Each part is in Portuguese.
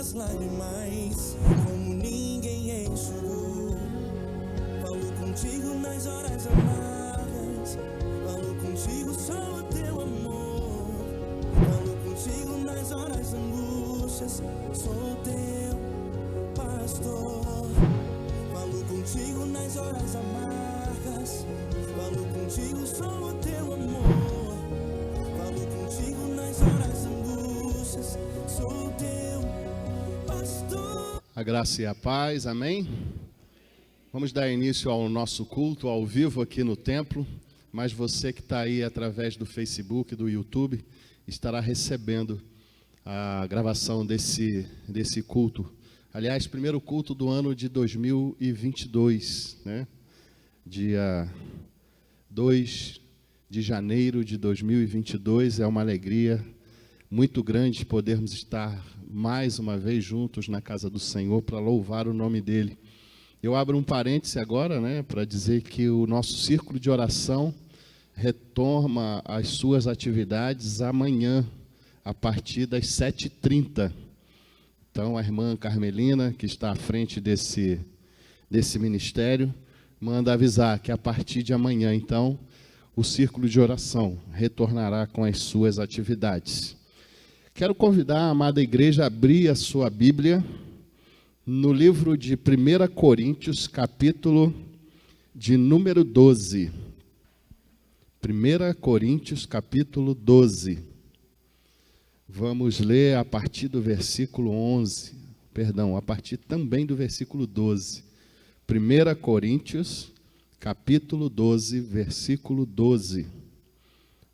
as lágrimas como ninguém enxugou. Falo contigo nas horas amargas, falo contigo só o teu amor. Falo contigo nas horas angústias, sou teu pastor. Falo contigo nas horas amargas, falo contigo só o teu amor. Falo contigo nas horas angústias, sou teu pastor. A graça e a paz, amém? Vamos dar início ao nosso culto ao vivo aqui no templo, mas você que está aí através do Facebook, do YouTube, estará recebendo a gravação desse culto. Aliás, primeiro culto do ano de 2022, né? Dia 2 de janeiro de 2022, é uma alegria muito grande podermos estar mais uma vez juntos na casa do Senhor para louvar o nome dEle. Eu abro um parêntese agora, né, para dizer que o nosso círculo de oração retoma as suas atividades amanhã, a partir das 7h30. Então, a irmã Carmelina, que está à frente desse ministério, manda avisar que a partir de amanhã, então, o círculo de oração retornará com as suas atividades. Quero convidar a amada igreja a abrir a sua Bíblia no livro de 1 Coríntios, capítulo de número 12. 1 Coríntios, capítulo 12. Vamos ler a partir do versículo 11. Perdão, a partir também do versículo 12. 1 Coríntios, capítulo 12, versículo 12.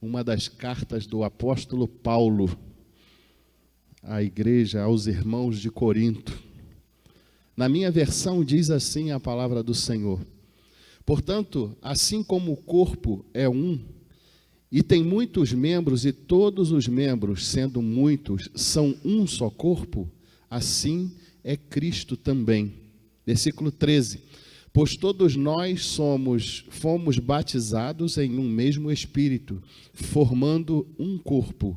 Uma das cartas do apóstolo Paulo à igreja, aos irmãos de Corinto. Na minha versão diz assim a palavra do Senhor: portanto, assim como o corpo é um, e tem muitos membros, e todos os membros, sendo muitos, são um só corpo, assim é Cristo também. Versículo 13. Pois todos nós fomos batizados em um mesmo Espírito, formando um corpo,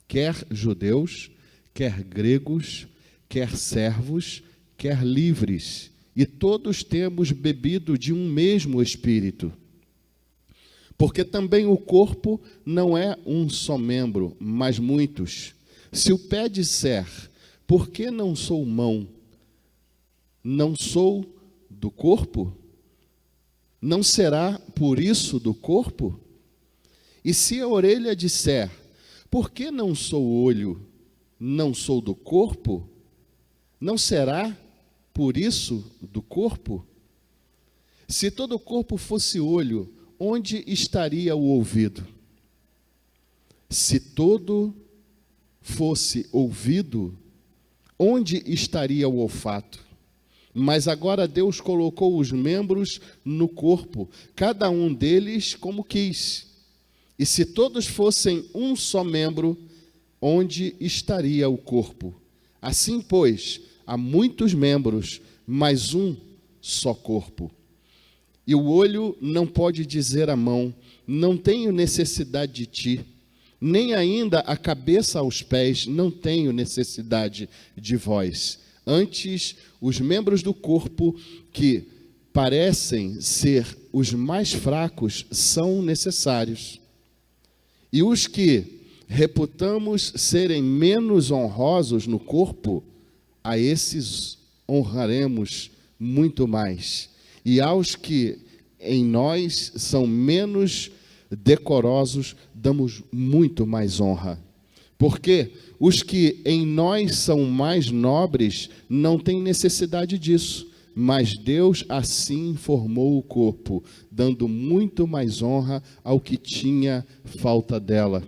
quer judeus, quer gregos, quer servos, quer livres, e todos temos bebido de um mesmo Espírito. Porque também o corpo não é um só membro, mas muitos. Se o pé disser, por que não sou mão? Não sou do corpo? Não será por isso do corpo? E se a orelha disser, por que não sou olho? Não sou do corpo? Não será por isso do corpo? Se todo o corpo fosse olho, onde estaria o ouvido? Se todo fosse ouvido, onde estaria o olfato? Mas agora Deus colocou os membros no corpo, cada um deles como quis. E se todos fossem um só membro, onde estaria o corpo? Assim, pois, há muitos membros, mas um só corpo. E o olho não pode dizer à mão, não tenho necessidade de ti, nem ainda a cabeça aos pés, não tenho necessidade de vós. Antes, os membros do corpo que parecem ser os mais fracos são necessários. E os que reputamos serem menos honrosos no corpo, a esses honraremos muito mais. E aos que em nós são menos decorosos, damos muito mais honra. Porque os que em nós são mais nobres não têm necessidade disso, mas Deus assim formou o corpo, dando muito mais honra ao que tinha falta dela,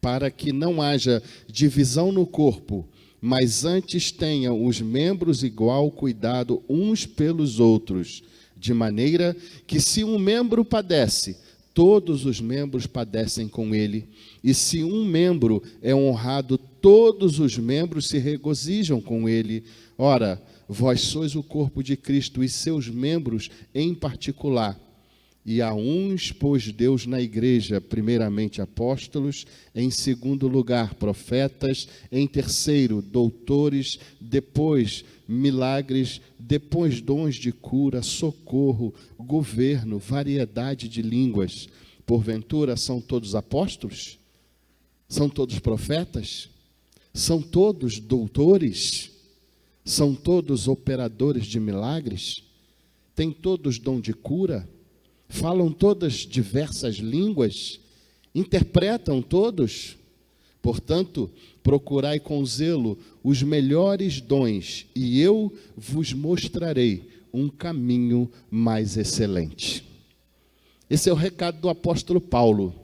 para que não haja divisão no corpo, mas antes tenham os membros igual cuidado uns pelos outros, de maneira que se um membro padece, todos os membros padecem com ele, e se um membro é honrado, todos os membros se regozijam com ele. Ora, vós sois o corpo de Cristo e seus membros em particular. E a uns pôs Deus na igreja, primeiramente apóstolos, em segundo lugar profetas, em terceiro doutores, depois milagres, depois dons de cura, socorro, governo, variedade de línguas. Porventura são todos apóstolos? São todos profetas? São todos doutores? São todos operadores de milagres? Têm todos dom de cura? Falam todas diversas línguas? Interpretam todos? Portanto, procurai com zelo os melhores dons, e eu vos mostrarei um caminho mais excelente. Esse é o recado do apóstolo Paulo.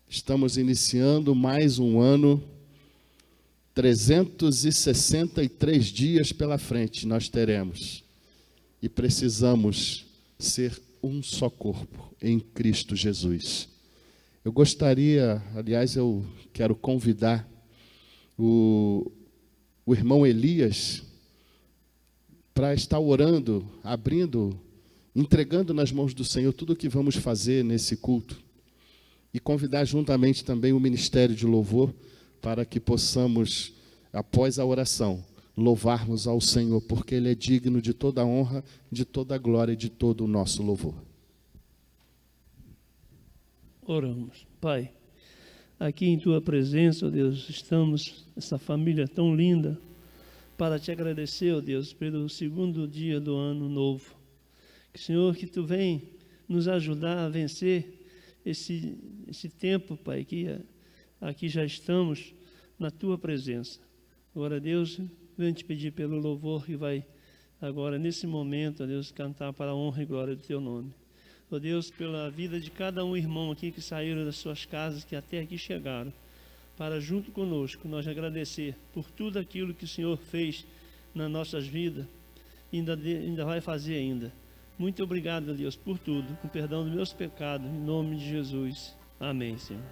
Estamos iniciando mais um ano, 363 dias pela frente nós teremos. E precisamos ser um só corpo em Cristo Jesus. Eu gostaria, aliás, eu quero convidar o irmão Elias para estar orando, abrindo, entregando nas mãos do Senhor tudo o que vamos fazer nesse culto. E convidar juntamente também o Ministério de Louvor para que possamos, após a oração, louvarmos ao Senhor, porque Ele é digno de toda a honra, de toda a glória e de todo o nosso louvor. Oramos. Pai, aqui em Tua presença, ó Deus, estamos, essa família tão linda, para Te agradecer, ó Deus, pelo segundo dia do ano novo. Senhor, que Tu vem nos ajudar a vencer esse tempo, Pai, que aqui já estamos na Tua presença. Agora, Deus, venho Te pedir pelo louvor que vai agora, nesse momento, ó Deus, cantar para a honra e glória do Teu nome. Ó Deus, pela vida de cada um irmão aqui que saíram das suas casas, que até aqui chegaram, para junto conosco nós agradecer por tudo aquilo que o Senhor fez nas nossas vidas, e ainda vai fazer ainda. Muito obrigado, ó Deus, por tudo, com perdão dos meus pecados, em nome de Jesus. Amém, Senhor.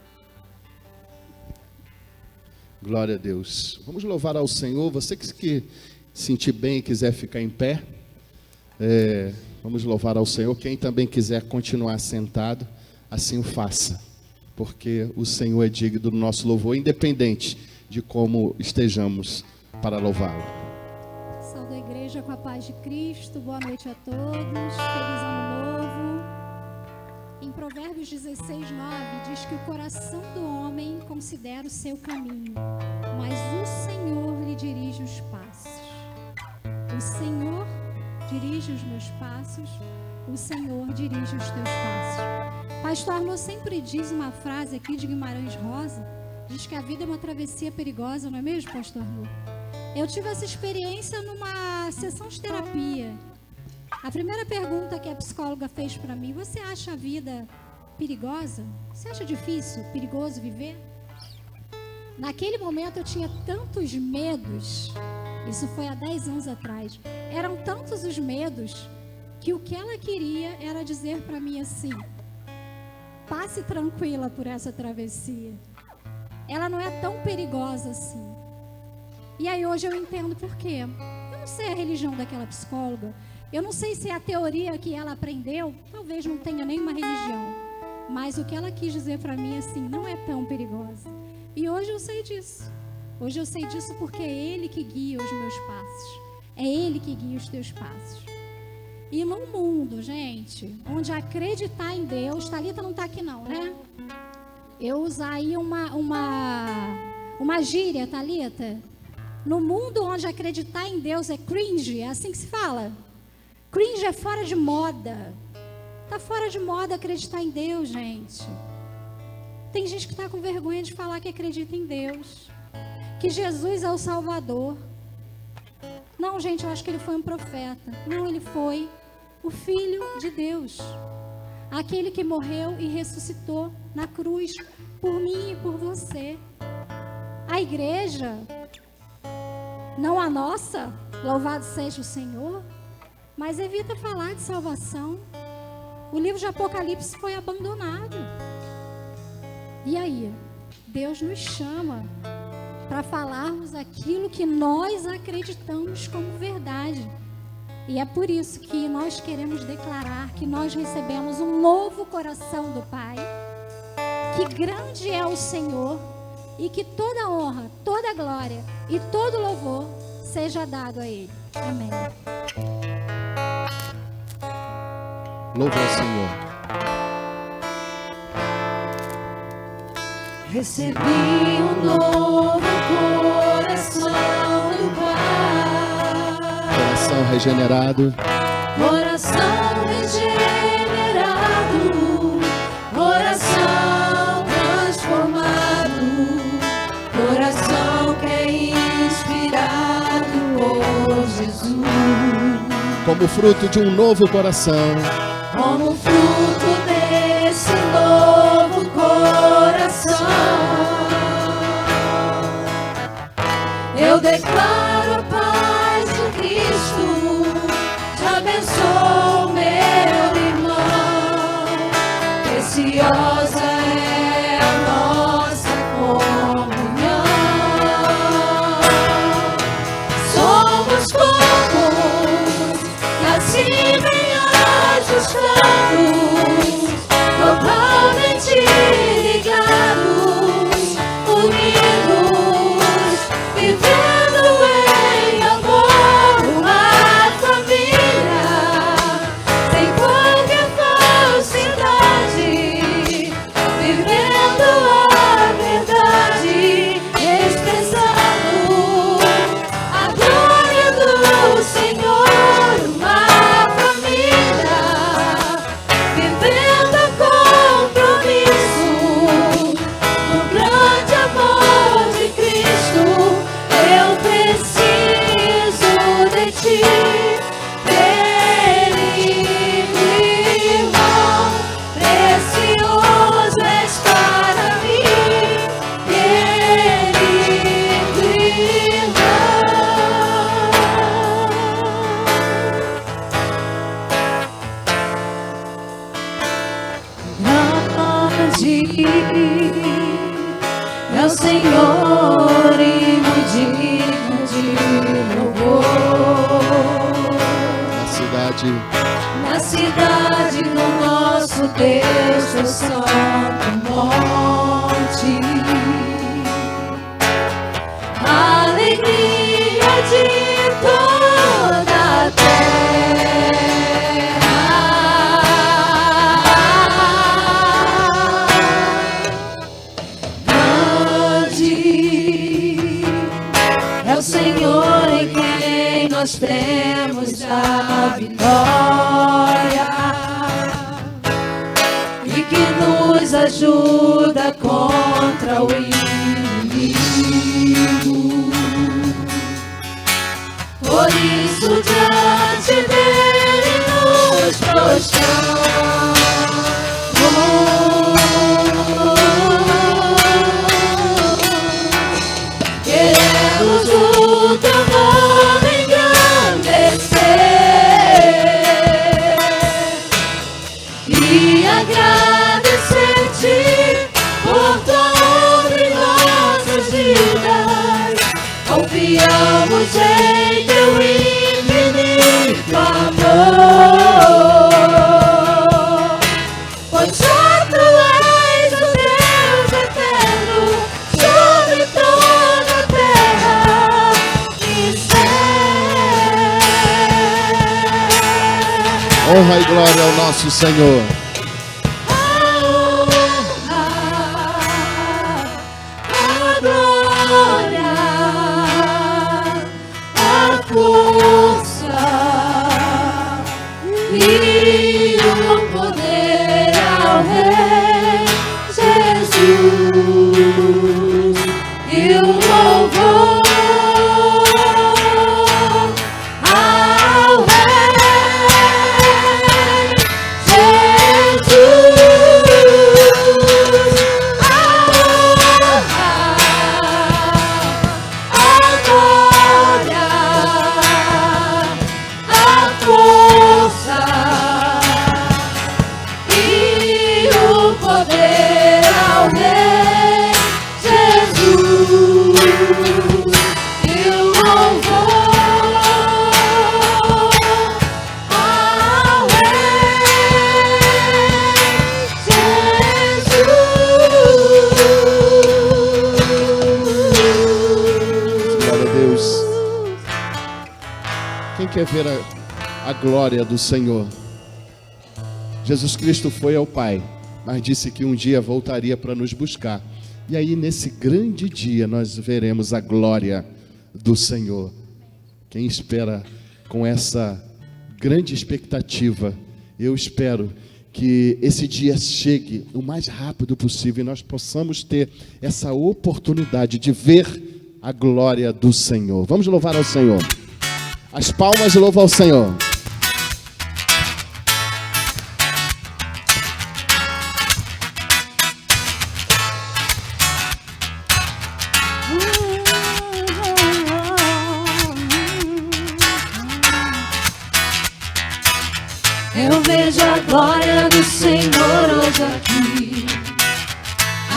Glória a Deus. Vamos louvar ao Senhor. Você que sentir bem e quiser ficar em pé, vamos louvar ao Senhor. Quem também quiser continuar sentado, assim o faça, porque o Senhor é digno do nosso louvor, independente de como estejamos para louvá-lo. Saúdo a igreja com a paz de Cristo. Boa noite a todos. Feliz ano novo. Em Provérbios 16:9 diz que o coração do homem considera o seu caminho, mas o Senhor lhe dirige os passos. O Senhor dirige os meus passos, o Senhor dirige os teus passos. Pastor Arnaud sempre diz uma frase aqui de Guimarães Rosa, diz que a vida é uma travessia perigosa, não é mesmo, Pastor Arnaud? Eu tive essa experiência numa sessão de terapia. A primeira pergunta que a psicóloga fez para mim: você acha a vida perigosa? Você acha difícil, perigoso viver? Naquele momento eu tinha tantos medos, isso foi há 10 anos atrás, eram tantos os medos, que o que ela queria era dizer para mim assim: passe tranquila por essa travessia, ela não é tão perigosa assim. E aí hoje eu entendo por quê. Eu não sei a religião daquela psicóloga, eu não sei se a teoria que ela aprendeu, talvez não tenha nenhuma religião, mas o que ela quis dizer para mim assim, não é tão perigosa. E hoje eu sei disso. Hoje eu sei disso porque é Ele que guia os meus passos. É Ele que guia os teus passos. E num mundo, gente, onde acreditar em Deus, Thalita não está aqui não, né? Eu usar aí uma gíria, Thalita. No mundo onde acreditar em Deus é cringe, é assim que se fala. Cringe é fora de moda. Está fora de moda acreditar em Deus, gente. Tem gente que está com vergonha de falar que acredita em Deus, que Jesus é o Salvador. Não, gente, eu acho que ele foi um profeta. Não, ele foi o Filho de Deus, aquele que morreu e ressuscitou na cruz por mim e por você. A igreja, não a nossa, louvado seja o Senhor, mas evita falar de salvação. O livro de Apocalipse foi abandonado. E aí? Deus nos chama para falarmos aquilo que nós acreditamos como verdade. E é por isso que nós queremos declarar que nós recebemos um novo coração do Pai, que grande é o Senhor e que toda honra, toda glória e todo louvor seja dado a Ele. Amém. Louva ao Senhor. Recebi um novo coração do Pai. Coração regenerado. Coração regenerado. Coração transformado. Coração que é inspirado por Jesus. Como fruto de um novo coração. Como fruto desse novo coração, eu declaro a paz de Cristo, te abençoo, meu irmão. Preciosa é a nossa comunhão. Somos povos que assim vem ajustados, totalmente ligados, unidos, vivendo em amor, uma família, sem qualquer falsidade, vivendo a verdade, expressando a glória do Senhor, uma família, vivendo compromisso no grande amor de Cristo. Eu preciso de ti, irmão, precioso és para mim, querido é o Senhor e muito digno de louvor. Na cidade do nosso Deus, seu santo monte, alegria de toda a é o Senhor em quem nós temos a vitória e que nos ajuda contra o inimigo. Por isso diante dele nos prostramos. Queremos o teu nome engrandecer e agradecer-te por tua obra em nossas vidas. Confiamos em teu infinito amor, pois só tu és o Deus eterno sobre toda a terra e céu. Honra e glória ao nosso Senhor. A glória, a força e o poder ao Rei Jesus e o louvor ao Rei Jesus. Deus. Quem quer ver a glória do Senhor? Jesus Cristo foi ao Pai, mas disse que um dia voltaria para nos buscar. E aí, nesse grande dia, nós veremos a glória do Senhor. Quem espera com essa grande expectativa, eu espero que esse dia chegue o mais rápido possível e nós possamos ter essa oportunidade de ver a glória do Senhor. Vamos louvar ao Senhor. As palmas louvam ao Senhor. Eu vejo a glória do Senhor hoje aqui,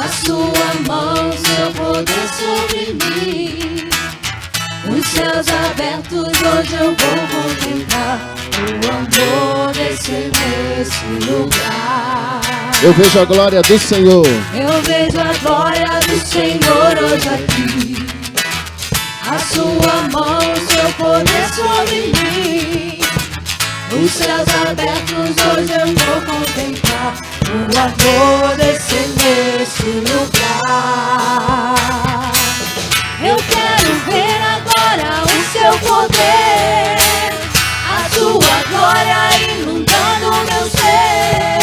a sua mão, seu poder sobre mim. Os céus abertos, hoje eu vou contemplar o amor descer nesse lugar. Eu vejo a glória do Senhor. Eu vejo a glória do Senhor hoje aqui, a sua mão, seu poder sobre mim. Os céus abertos, hoje eu vou contemplar o amor descer nesse lugar. Eu quero ver agora o seu poder, a sua glória inundando o meu ser.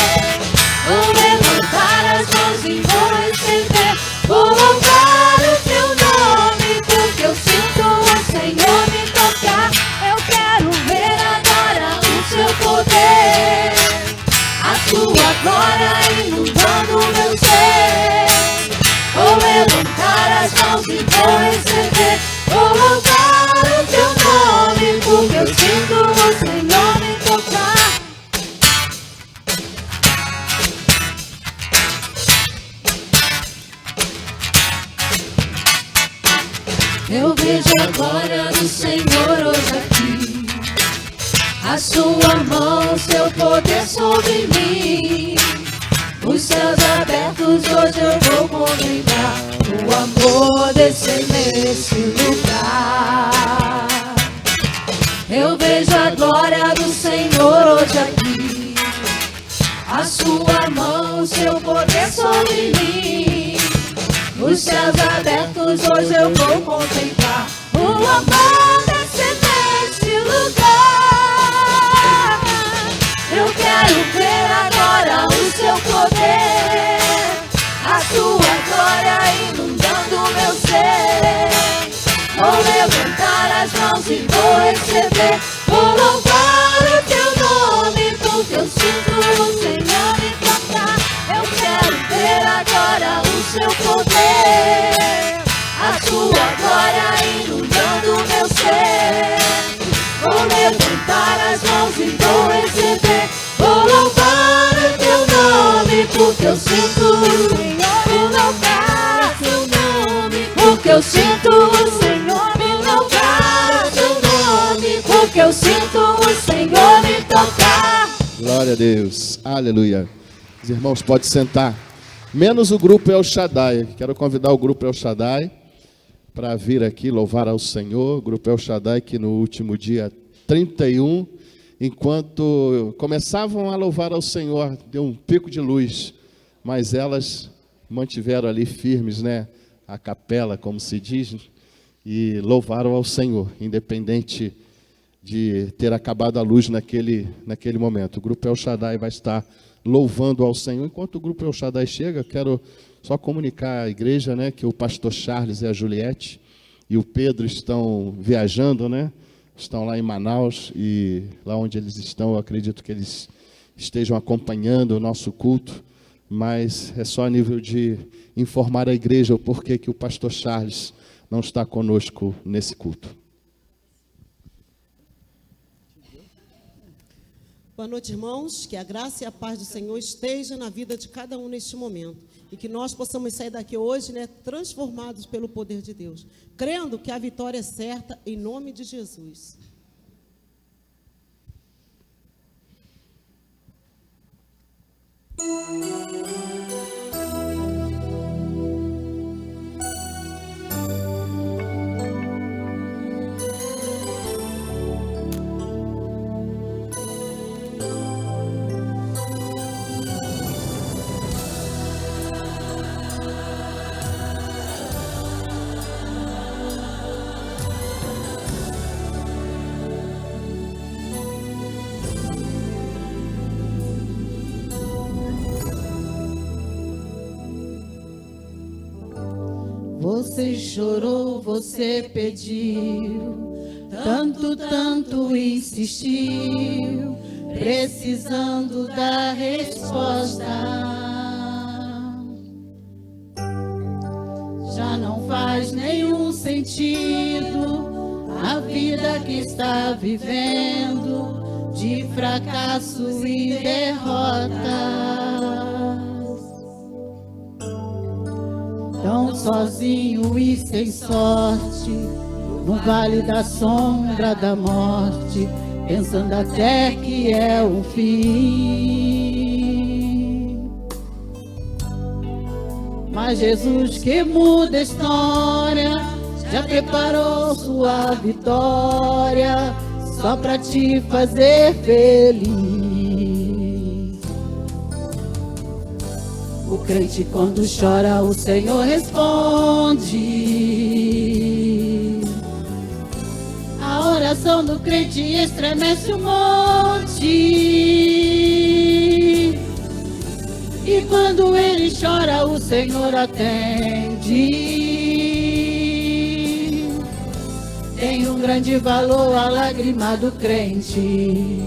Vou levantar as mãos e vou receber, vou louvar o teu nome, porque eu sinto o Senhor me tocar. Eu quero ver agora o seu poder, a sua glória inundando o meu ser. Vou levantar as mãos e vou receber, vou louvar o teu nome, porque eu sinto o Senhor me tocar. Eu vejo a glória do Senhor hoje aqui, a sua mão, seu poder sobre mim. Os céus abertos, hoje eu vou contemplar o amor descer nesse lugar. Eu vejo a glória do Senhor hoje aqui, a sua mão, seu poder sobre mim. Os céus abertos, hoje eu vou contemplar o amor descer nesse lugar. Eu quero ver agora o seu poder, a sua glória inundando o meu ser. Vou levantar as mãos e vou receber, vou louvar o teu nome, porque eu sinto o Senhor me tocar. Eu quero ver agora o seu poder, a sua glória inundando o meu ser. Vou levantar as mãos e vou receber, vou louvar o teu nome, porque eu sinto o Senhor me louvar o teu nome, porque eu sinto o Senhor me louvar o teu nome, porque eu sinto o Senhor me tocar. Glória a Deus. Aleluia. Os irmãos podem sentar. Menos o grupo El Shaddai. Quero convidar o grupo El Shaddai para vir aqui louvar ao Senhor. O grupo El Shaddai que no último dia 31, enquanto começavam a louvar ao Senhor, deu um pico de luz, mas elas mantiveram ali firmes, né? A capela, como se diz, e louvaram ao Senhor, independente de ter acabado a luz naquele momento. O grupo El Shaddai vai estar louvando ao Senhor. Enquanto o grupo El Shaddai chega, quero só comunicar à igreja, né, que o pastor Charles e a Juliette e o Pedro estão viajando, né? Estão lá em Manaus, e lá onde eles estão, eu acredito que eles estejam acompanhando o nosso culto, mas é só a nível de informar a igreja o porquê que o pastor Charles não está conosco nesse culto. Boa noite, irmãos. Que a graça e a paz do Senhor esteja na vida de cada um neste momento. E que nós possamos sair daqui hoje, né, transformados pelo poder de Deus. Crendo que a vitória é certa, em nome de Jesus. Você chorou, você pediu, tanto insistiu, precisando da resposta. Já não faz nenhum sentido a vida que está vivendo, de fracasso e derrotas. Tão sozinho e sem sorte, no vale da sombra da morte, pensando até que é o fim. Mas Jesus, que muda a história, já preparou sua vitória, só pra te fazer feliz. O crente, quando chora, o Senhor responde. A oração do crente estremece um monte. E quando ele chora, o Senhor atende. Tem um grande valor a lágrima do crente.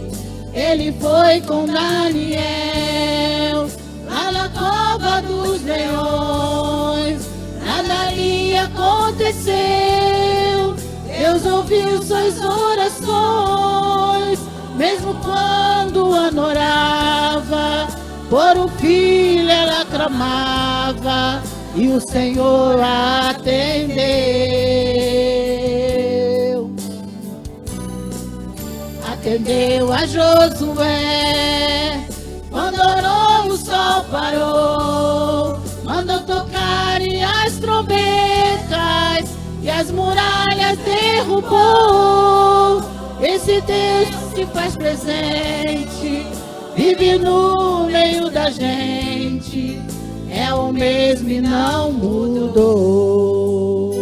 Ele foi com Daniel lá na cova dos leões. Nada ali aconteceu. Deus ouviu suas orações, mesmo quando anorava, por um filho ela clamava, e o Senhor a atendeu. Atendeu a Josué, quando orou o sol parou, mandou tocar e as trombetas, e as muralhas derrubou. Esse Deus se faz presente, vive no meio da gente, é o mesmo e não mudou.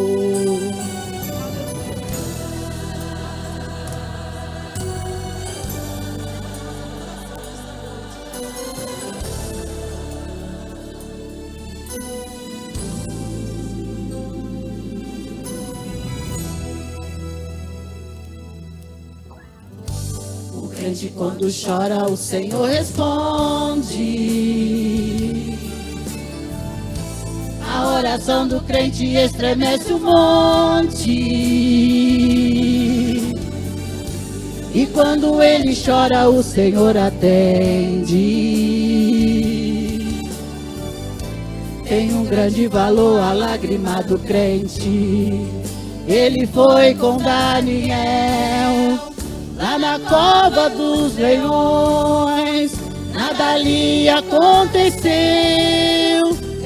O crente, quando chora, o Senhor responde. A oração do crente estremece um monte. E quando ele chora, o Senhor atende. Tem um grande valor a lágrima do crente. Ele foi com Daniel lá na cova dos leões. Nada ali aconteceu.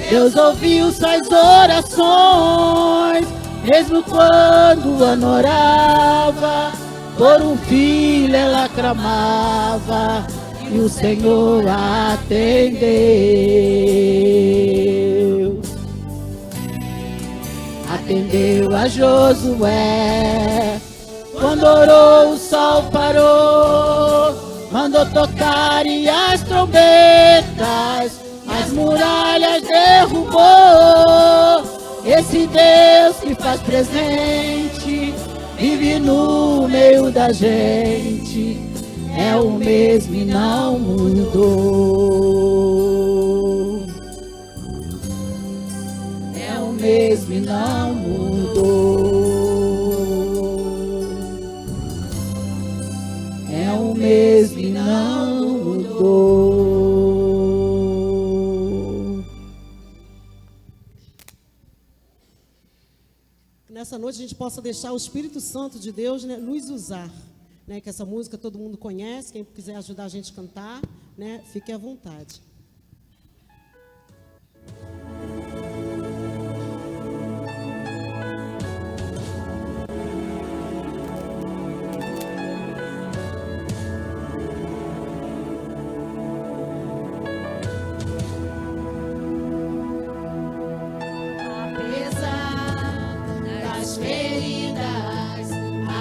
Deus ouviu suas orações, mesmo quando anorava, por um filho ela clamava, e o Senhor a atendeu. Atendeu a Josué, quando orou o sol parou, mandou tocar e as trombetas, as muralhas derrubou. Esse Deus que faz presente, vive no meio da gente, é o mesmo e não mudou. É o mesmo e não mudou. É o mesmo e não mudou. Nessa noite a gente possa deixar o Espírito Santo de Deus, né, nos usar, né, que essa música todo mundo conhece. Quem quiser ajudar a gente a cantar, né, fique à vontade.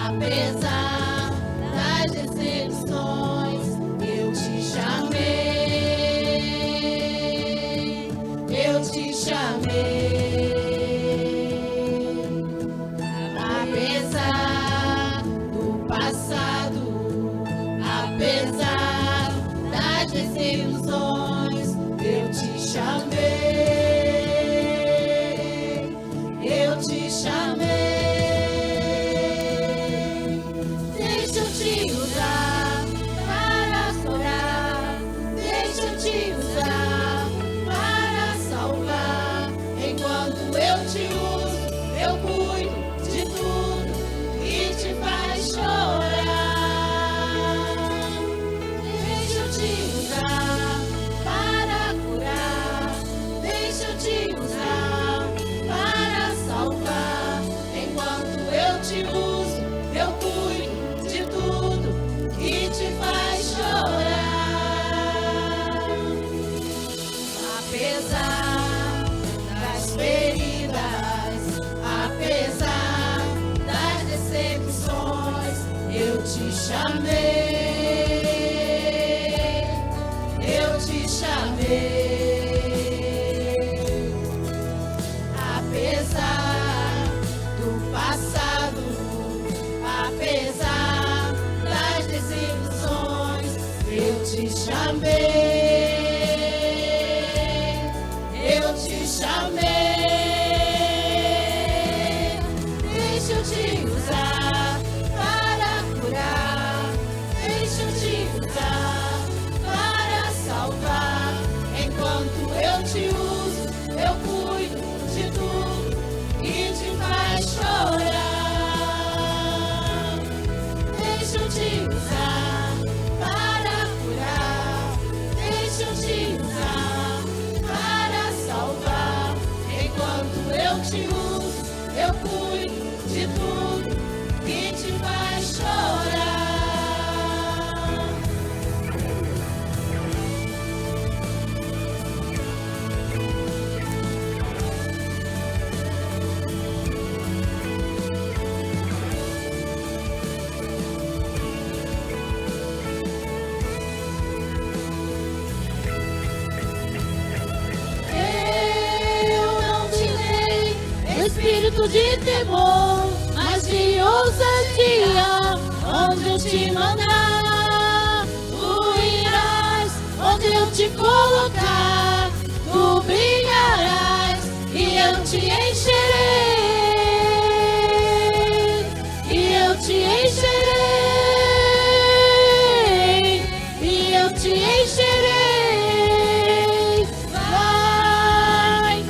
Apesar das decepções, eu te chamei, eu te chamei. te uso, eu cuido de tudo que te faz chorar. Apesar das feridas, apesar das decepções, eu te chamei, eu te chamei. Apesar do passado, apesar das desilusões, eu te chamei, eu te chamei. Deixa eu te usar para curar, deixa eu te usar para salvar. Enquanto eu te uso, eu cuido de tudo que te faz chorar. Deixa eu te usar para curar, deixa eu te usar para salvar. Enquanto eu te uso, eu cuido de tudo que te faz chorar. Eu não te dei espírito de temor, mas de ousadia. Onde eu te mandar, tu irás. Onde eu te colocar, tu brilharás. E eu te encherei, e eu te encherei, e eu te encherei. Vai,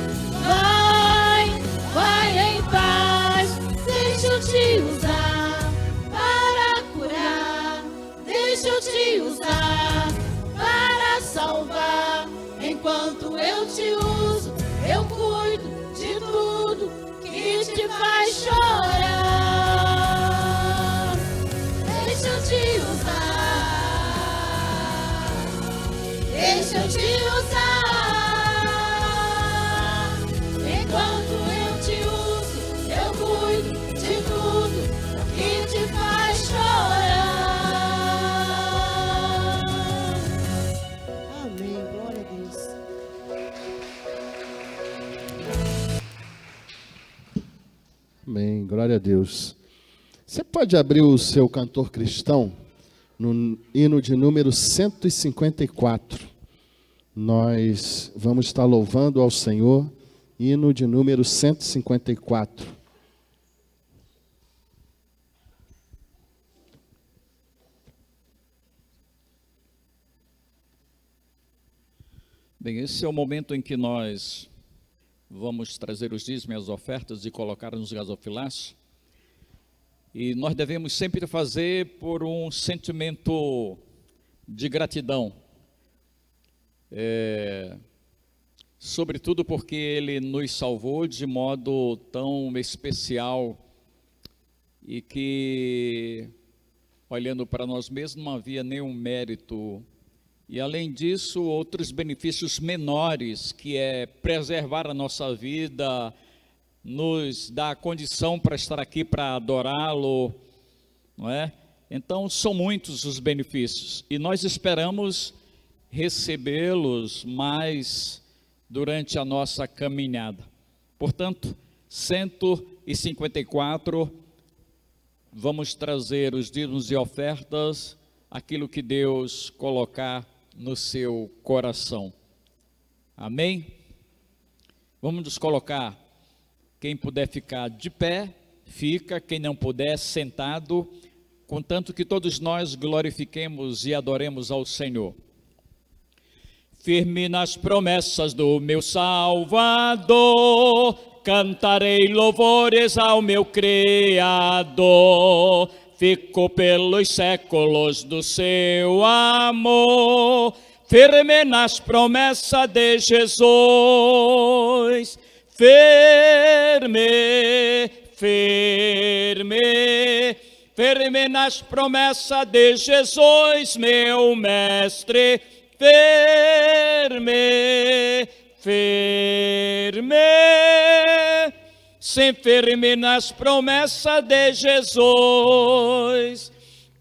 vai, vai em paz. Deixa eu te usar para curar, deixa eu te usar para salvar. Enquanto eu te uso, eu cuido de tudo que te faz chorar. Deixa eu te usar, deixa eu te usar. Enquanto eu te uso, eu cuido de tudo que te faz chorar. Amém. Glória a Deus. Amém, glória a Deus. Você pode abrir o seu cantor cristão no hino de número 154. Nós vamos estar louvando ao Senhor, hino de número 154. Bem, esse é o momento em que nós vamos trazer os dízimos e as ofertas e colocar nos gasofilaços. E nós devemos sempre fazer por um sentimento de gratidão. Sobretudo porque Ele nos salvou de modo tão especial e que, olhando para nós mesmos, não havia nenhum mérito. E, além disso, outros benefícios menores, que é preservar a nossa vida, nos dá a condição para estar aqui, para adorá-lo, não é? Então, são muitos os benefícios, e nós esperamos recebê-los mais durante a nossa caminhada. Portanto, 154, vamos trazer os dízimos e ofertas, aquilo que Deus colocar no seu coração. Amém? Vamos nos colocar. Quem puder ficar de pé, fica. Quem não puder, sentado, contanto que todos nós glorifiquemos e adoremos ao Senhor. Firme nas promessas do meu Salvador, cantarei louvores ao meu Criador. Fico pelos séculos do seu amor, firme nas promessas de Jesus. Firme, firme, firme nas promessas de Jesus, meu mestre, firme, firme, sim, firme nas promessas de Jesus,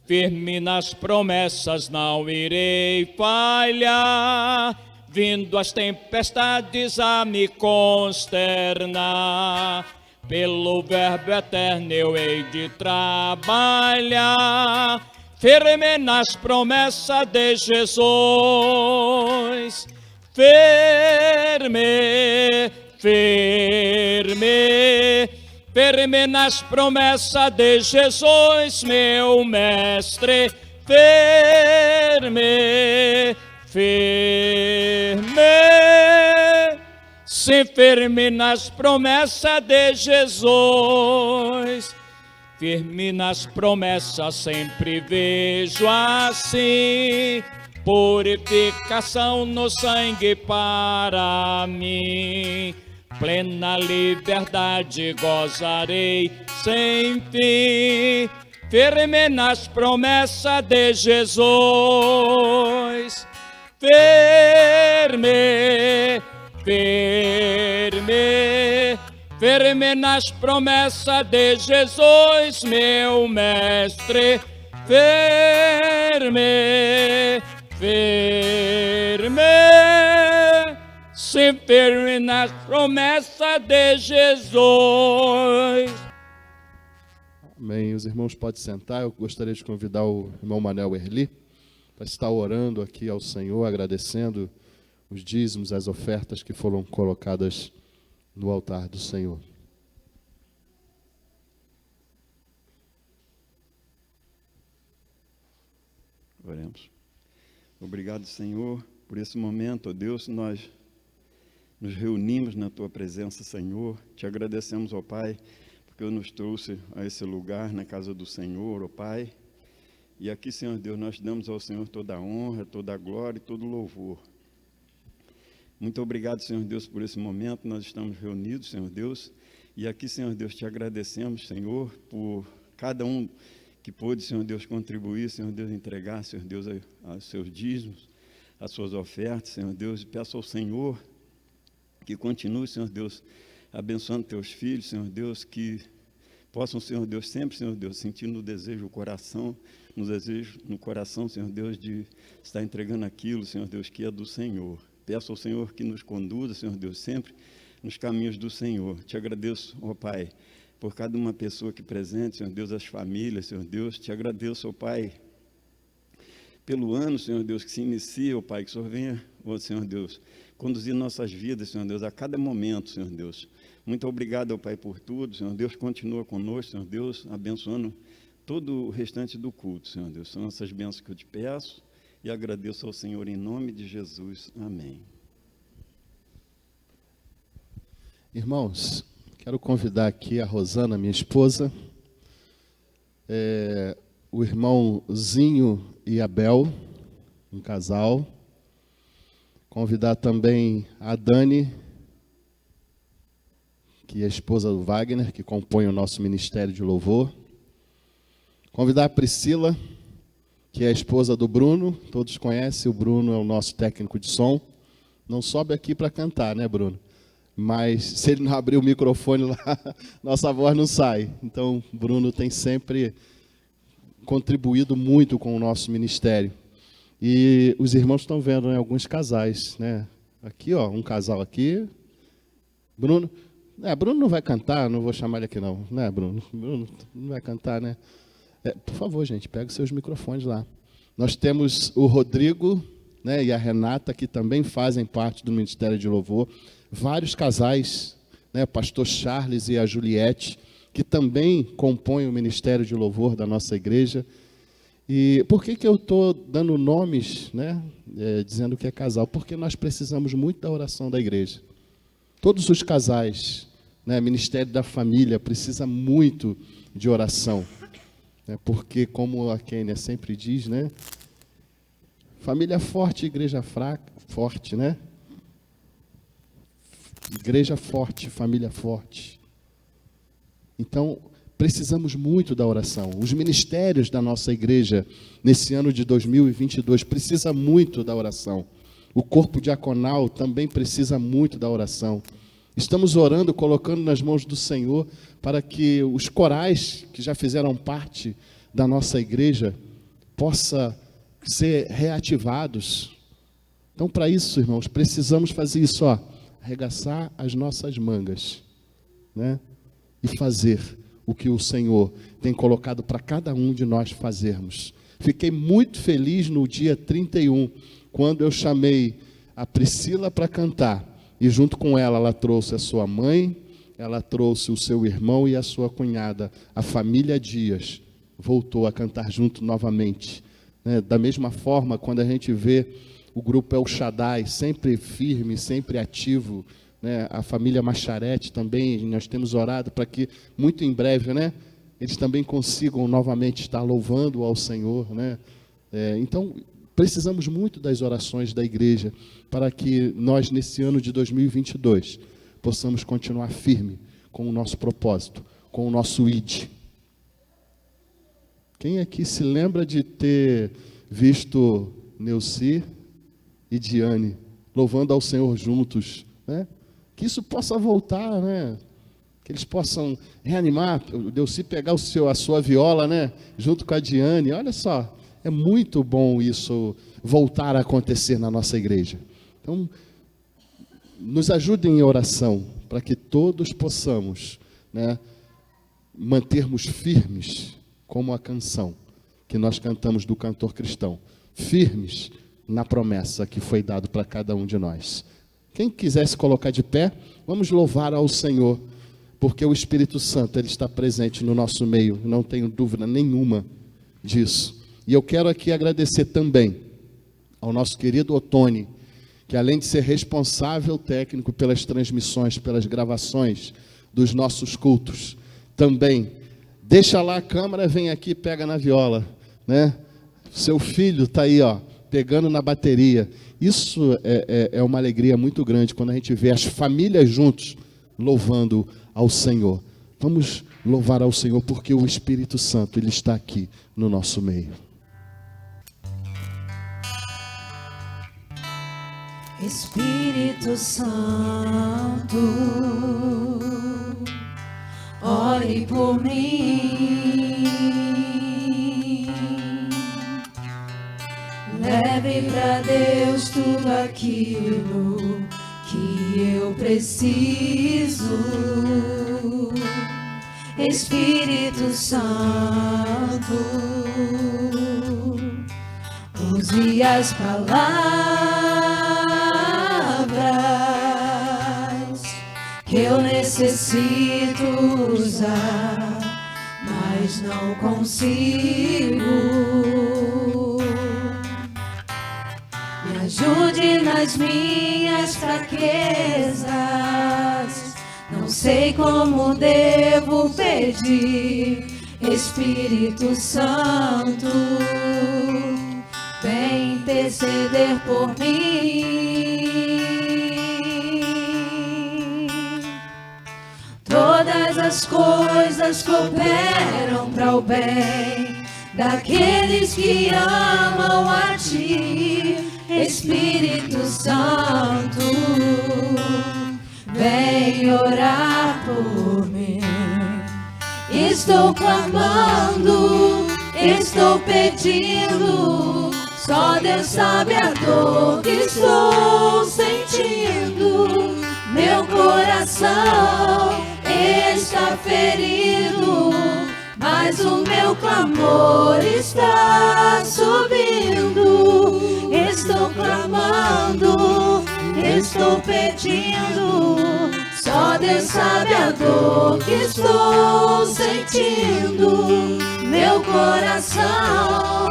firme nas promessas não irei falhar, vindo as tempestades a me consternar, pelo verbo eterno eu hei de trabalhar, firme nas promessas de Jesus, firme, firme, firme nas promessas de Jesus, meu mestre, firme, firme, sim, firme nas promessas de Jesus, firme nas promessas sempre vejo assim, purificação no sangue para mim, plena liberdade gozarei sem fim, firme nas promessas de Jesus, firme, firme, firme nas promessas de Jesus, meu mestre, firme, firme, sim, firme nas promessas de Jesus. Amém. Os irmãos podem sentar. Eu gostaria de convidar o irmão Manel Erli para estar orando aqui ao Senhor, agradecendo os dízimos, as ofertas que foram colocadas no altar do Senhor. Oremos. Obrigado, Senhor, por esse momento, ó Deus, nós nos reunimos na Tua presença, Senhor. Te agradecemos, ó Pai, porque nos trouxe a esse lugar, na casa do Senhor, ó Pai. E aqui, Senhor Deus, nós damos ao Senhor toda a honra, toda a glória e todo o louvor. Muito obrigado, Senhor Deus, por esse momento. Nós estamos reunidos, Senhor Deus. E aqui, Senhor Deus, te agradecemos, Senhor, por cada um que pôde, Senhor Deus, contribuir, Senhor Deus, entregar, Senhor Deus, aos seus dízimos, as suas ofertas, Senhor Deus. E peço ao Senhor que continue, Senhor Deus, abençoando teus filhos, Senhor Deus, que possam, Senhor Deus, sempre, Senhor Deus, sentir no desejo, no coração, Senhor Deus, de estar entregando aquilo, Senhor Deus, que é do Senhor. Peço ao Senhor que nos conduza, Senhor Deus, sempre nos caminhos do Senhor. Te agradeço, ó Pai, por cada uma pessoa aqui presente, Senhor Deus, as famílias, Senhor Deus. Te agradeço, ó Pai, pelo ano, Senhor Deus, que se inicia, ó Pai, que o Senhor venha, ó Senhor Deus, conduzir nossas vidas, Senhor Deus, a cada momento, Senhor Deus. Muito obrigado, ó Pai, por tudo, Senhor Deus. Continua conosco, Senhor Deus, abençoando todo o restante do culto, Senhor Deus. São essas bênçãos que eu te peço e agradeço ao Senhor em nome de Jesus. Amém. Irmãos, quero convidar aqui a Rosana, minha esposa, o irmãozinho e a Bel, um casal. Convidar também a Dani, que é a esposa do Wagner, que compõe o nosso Ministério de Louvor. Convidar a Priscila, que é a esposa do Bruno. Todos conhecem, o Bruno é o nosso técnico de som. Não sobe aqui para cantar, né, Bruno? Mas se ele não abrir o microfone lá, nossa voz não sai. Então, Bruno tem sempre contribuído muito com o nosso ministério. E os irmãos estão vendo, né, alguns casais, né? Aqui, ó, um casal aqui. Bruno não vai cantar, não vou chamar ele aqui não, né, Bruno? Bruno não vai cantar, né? Por favor, gente, pega os seus microfones lá. Nós temos o Rodrigo, né, e a Renata, que também fazem parte do Ministério de Louvor. Vários casais, né, o pastor Charles e a Juliette, que também compõem o Ministério de Louvor da nossa igreja. E por que eu estou dando nomes, né, dizendo que é casal? Porque nós precisamos muito da oração da igreja. Todos os casais, né, Ministério da Família, precisa muito de oração. Porque, como a Kênia sempre diz, né, família forte, igreja fraca, forte, né? Igreja forte, família forte. Então, precisamos muito da oração. Os ministérios da nossa igreja, nesse ano de 2022, precisa muito da oração. O corpo diaconal também precisa muito da oração. Estamos orando, colocando nas mãos do Senhor, para que os corais que já fizeram parte da nossa igreja possam ser reativados. Então, para isso, irmãos, precisamos fazer isso, arregaçar as nossas mangas, né? E fazer o que o Senhor tem colocado para cada um de nós fazermos. Fiquei muito feliz no dia 31, quando eu chamei a Priscila para cantar, e junto com ela, ela trouxe a sua mãe, ela trouxe o seu irmão e a sua cunhada, a família Dias, voltou a cantar junto novamente. Da mesma forma, quando a gente vê o grupo El Shaddai, sempre firme, sempre ativo, a família Macharete também, nós temos orado para que, muito em breve, eles também consigam novamente estar louvando ao Senhor. Então, precisamos muito das orações da igreja, para que nós, nesse ano de 2022, possamos continuar firme com o nosso propósito, com o nosso ID. Quem aqui se lembra de ter visto Neuci e Diane louvando ao Senhor juntos, Que isso possa voltar, Que eles possam reanimar, o Neuci pegar a sua viola, junto com a Diane. Olha só, é muito bom isso voltar a acontecer na nossa igreja. Então, nos ajudem em oração, para que todos possamos, mantermos firmes, como a canção que nós cantamos do cantor cristão, firmes na promessa que foi dado para cada um de nós. Quem quiser se colocar de pé, vamos louvar ao Senhor, porque o Espírito Santo, ele está presente no nosso meio, não tenho dúvida nenhuma disso. E eu quero aqui agradecer também ao nosso querido Otoni, que além de ser responsável técnico pelas transmissões, pelas gravações dos nossos cultos, também deixa lá a câmera, vem aqui e pega na viola, Seu filho está aí, pegando na bateria. Isso é uma alegria muito grande, quando a gente vê as famílias juntos, louvando ao Senhor. Vamos louvar ao Senhor, porque o Espírito Santo, ele está aqui no nosso meio. Espírito Santo, ore por mim, leve pra Deus tudo aquilo que eu preciso. Espírito Santo, use as palavras que eu necessito usar, mas não consigo. Me ajude nas minhas fraquezas, não sei como devo pedir. Espírito Santo, vem interceder por mim. Todas as coisas cooperam para o bem daqueles que amam a Ti. Espírito Santo, vem orar por mim. Estou clamando, estou pedindo, só Deus sabe a dor que estou sentindo. Meu coração está ferido, mas o meu clamor está subindo. Estou clamando, estou pedindo, só Deus sabe a dor que estou sentindo. Meu coração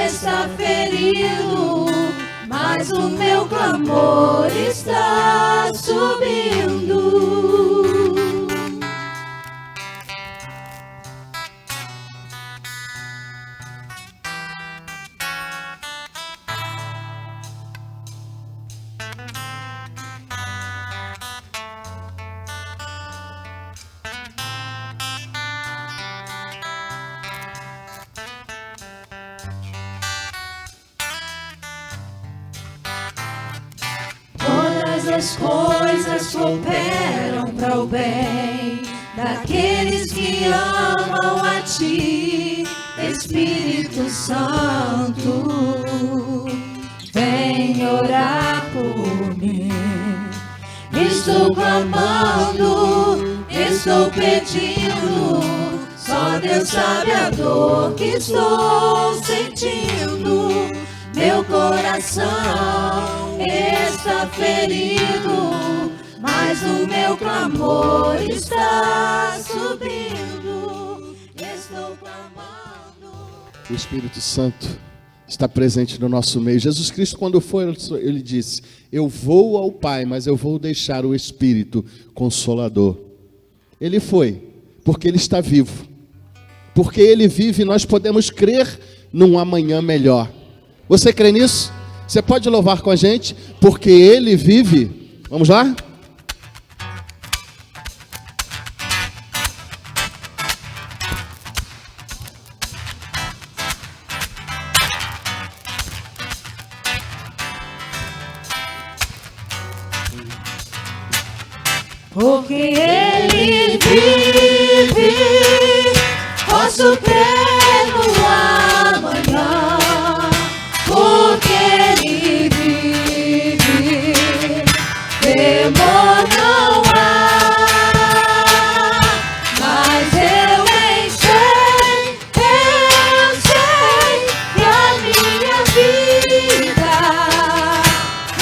está ferido, mas o meu clamor está subindo. as coisas cooperam para o bem daqueles que amam a Ti, Espírito Santo. Vem orar por mim. Estou clamando, estou pedindo. Só Deus sabe a dor que estou sentindo. Meu coração está ferido, mas o meu clamor está subindo. Estou clamando. O Espírito Santo está presente no nosso meio. Jesus Cristo, quando foi, ele disse: eu vou ao Pai, mas eu vou deixar o Espírito Consolador. Ele foi, porque Ele está vivo. Porque Ele vive, nós podemos crer num amanhã melhor. Você crê nisso? Você pode louvar com a gente? Porque Ele vive. Vamos lá? Porque Ele vive, posso crer no amanhã. Porque Ele vive, temor não há. Mas eu bem sei que a minha vida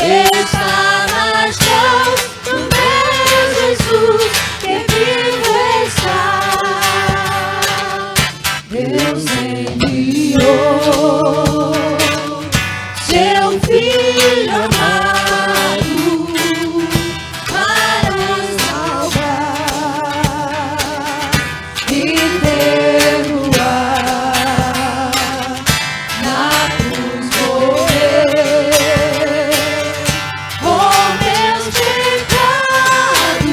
está nas mãos do meu Jesus, que vivo está. Deus enviou seu Filho amado para nos salvar e perdoar. Na cruz morrer com meus pecados,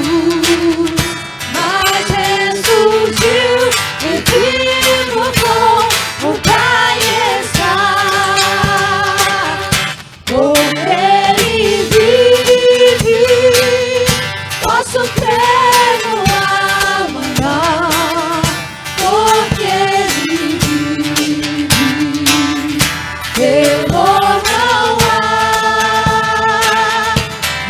mas ressurgiu e vivo com o Pai está. Porque Ele vive, posso crer no amanhã. Porque Ele vive, temor não há.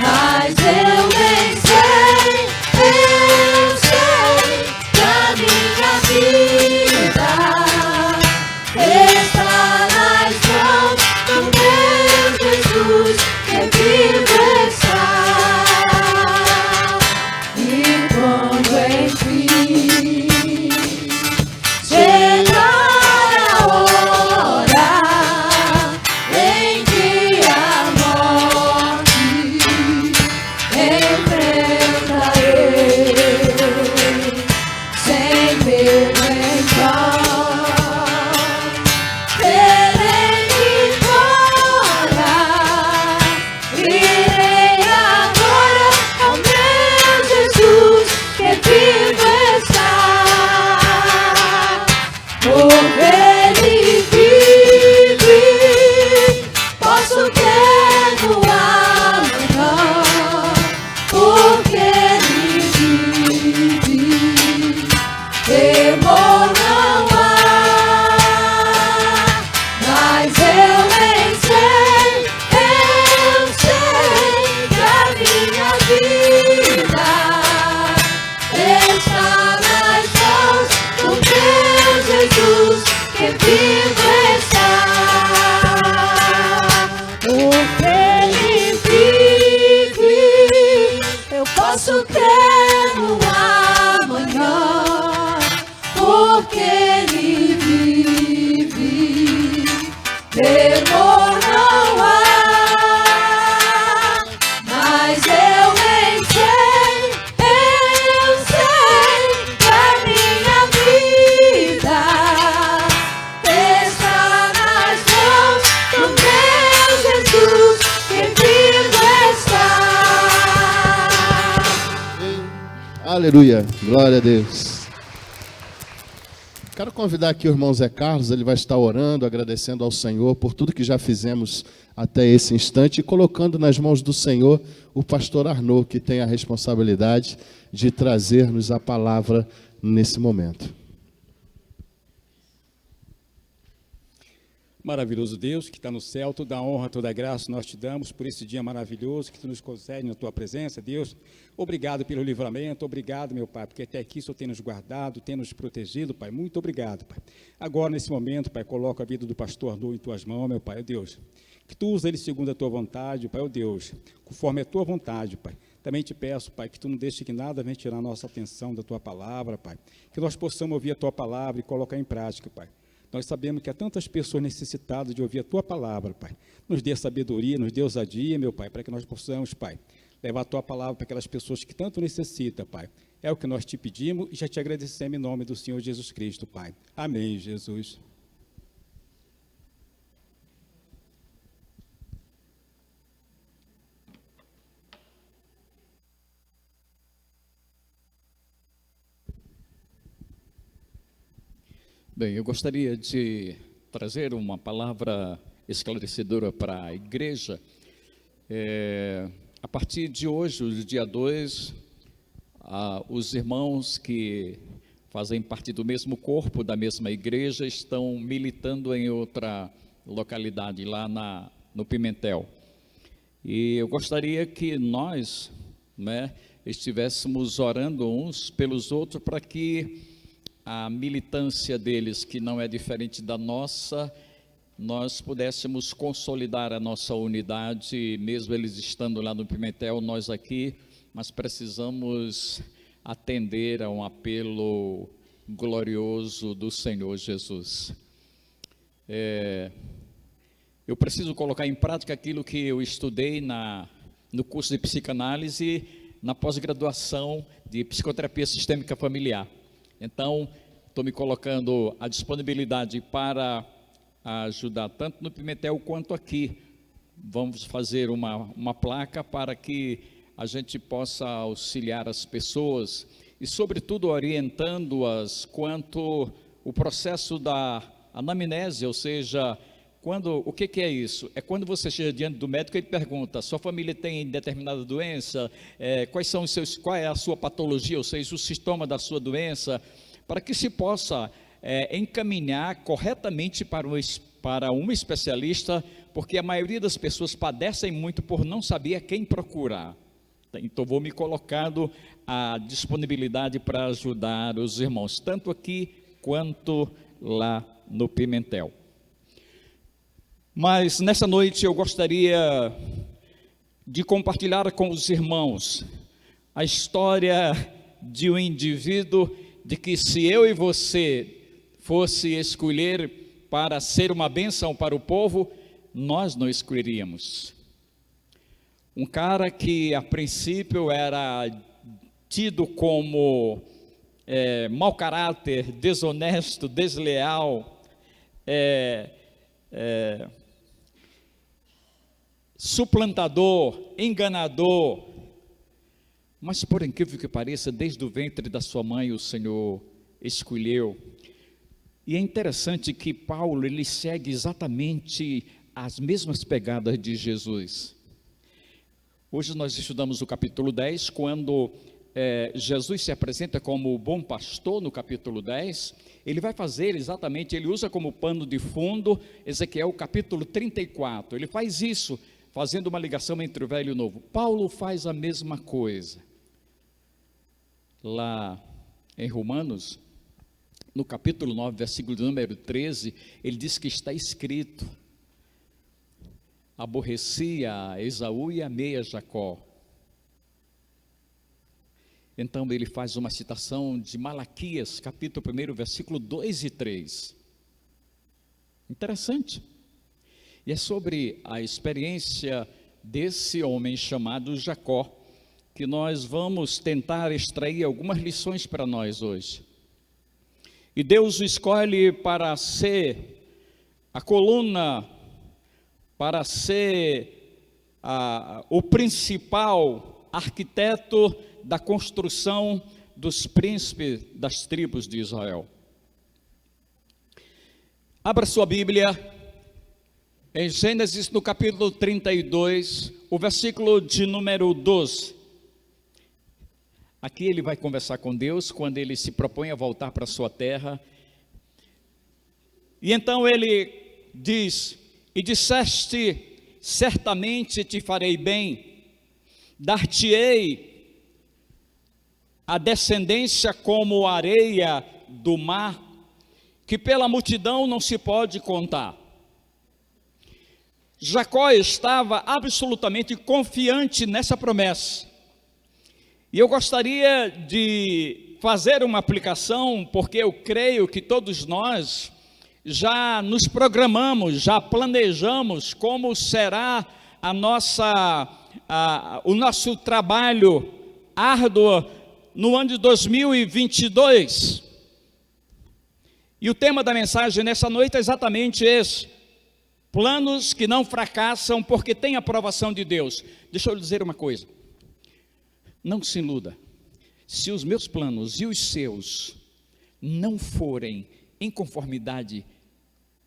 Mas eu bem sei que a minha vida está nas mãos do meu Jesus, que vivo está. E quando enfim chegar a hora em que a morte enfrentarei, sem medo então terei vitória. Irei agora ao meu Jesus, que vivo está. Porque Ele vive, posso crer no amanhã. Porque Ele vive, temor não há. Mas eu bem sei que a minha vida está nas mãos do meu Jesus, que vivo está. Porque Ele vive, eu posso crer no amanhã. Porque Ele vive, temor não há. Mas eu bem sei que a minha vida está nas mãos do meu Jesus, que vivo está. Aleluia, glória a Deus. Quero convidar aqui o irmão Zé Carlos, ele vai estar orando, agradecendo ao Senhor por tudo que já fizemos até esse instante e colocando nas mãos do Senhor o pastor Arnaud, que tem a responsabilidade de trazer-nos a palavra nesse momento. Maravilhoso Deus, que está no céu, toda a honra, toda a graça nós te damos por esse dia maravilhoso que tu nos concede na tua presença, Deus. Obrigado pelo livramento, obrigado, meu Pai, porque até aqui o Senhor tem nos guardado, tem nos protegido, Pai. Muito obrigado, Pai. Agora, nesse momento, Pai, coloco a vida do pastor Arnaud em tuas mãos, meu Pai, ó Deus. Que tu usa ele segundo a tua vontade, Pai, ó Deus, conforme a tua vontade, Pai. Também te peço, Pai, que tu não deixe que nada venha tirar a nossa atenção da tua palavra, Pai. Que nós possamos ouvir a tua palavra e colocar em prática, Pai. Nós sabemos que há tantas pessoas necessitadas de ouvir a tua palavra, Pai. Nos dê sabedoria, nos dê ousadia, meu Pai, para que nós possamos, Pai, levar a tua palavra para aquelas pessoas que tanto necessitam, Pai. É o que nós te pedimos e já te agradecemos em nome do Senhor Jesus Cristo, Pai. Amém, Jesus. Bem, eu gostaria de trazer uma palavra esclarecedora para a igreja. A partir de hoje, o dia 2, os irmãos que fazem parte do mesmo corpo, da mesma igreja, estão militando em outra localidade, lá no Pimentel. E eu gostaria que nós, estivéssemos orando uns pelos outros para que a militância deles, que não é diferente da nossa, nós pudéssemos consolidar a nossa unidade, mesmo eles estando lá no Pimentel, nós aqui, mas precisamos atender a um apelo glorioso do Senhor Jesus. Eu preciso colocar em prática aquilo que eu estudei no curso de psicanálise, na pós-graduação de psicoterapia sistêmica familiar. Então, estou me colocando à disponibilidade para ajudar tanto no Pimentel quanto aqui. Vamos fazer uma placa para que a gente possa auxiliar as pessoas e, sobretudo, orientando-as quanto o processo da anamnese, ou seja, o que é isso? É quando você chega diante do médico e ele pergunta: sua família tem determinada doença? Qual é a sua patologia, ou seja, o sintoma da sua doença, para que se possa encaminhar corretamente para um especialista, porque a maioria das pessoas padecem muito por não saber a quem procurar. Então, vou me colocando à disponibilidade para ajudar os irmãos, tanto aqui quanto lá no Pimentel. Mas nessa noite eu gostaria de compartilhar com os irmãos a história de um indivíduo de que, se eu e você fosse escolher para ser uma bênção para o povo, nós não escolheríamos. Um cara que a princípio era tido como mau caráter, desonesto, desleal, suplantador, enganador, mas por incrível que pareça, desde o ventre da sua mãe o Senhor escolheu. E é interessante que Paulo, ele segue exatamente as mesmas pegadas de Jesus. Hoje nós estudamos o capítulo 10, quando Jesus se apresenta como o bom pastor, no capítulo 10, ele vai fazer exatamente, ele usa como pano de fundo Ezequiel capítulo 34, ele faz isso, fazendo uma ligação entre o velho e o novo. Paulo faz a mesma coisa. Lá em Romanos, no capítulo 9, versículo número 13, ele diz que está escrito: aborreci a Esaú e amei a Jacó. Então ele faz uma citação de Malaquias, capítulo 1, versículo 2 e 3. Interessante. E é sobre a experiência desse homem chamado Jacó que nós vamos tentar extrair algumas lições para nós hoje. E Deus o escolhe para ser a coluna, para ser o principal arquiteto da construção dos príncipes das tribos de Israel. Abra sua Bíblia em Gênesis, no capítulo 32, o versículo de número 12. Aqui ele vai conversar com Deus quando ele se propõe a voltar para a sua terra. E então ele diz: e disseste, certamente te farei bem, dar-te-ei a descendência como a areia do mar, que pela multidão não se pode contar. Jacó estava absolutamente confiante nessa promessa. E eu gostaria de fazer uma aplicação, porque eu creio que todos nós já nos programamos, já planejamos como será o nosso trabalho árduo no ano de 2022. E o tema da mensagem nessa noite é exatamente esse: planos que não fracassam porque têm aprovação de Deus. Deixa eu lhe dizer uma coisa, não se iluda. Se os meus planos e os seus não forem em conformidade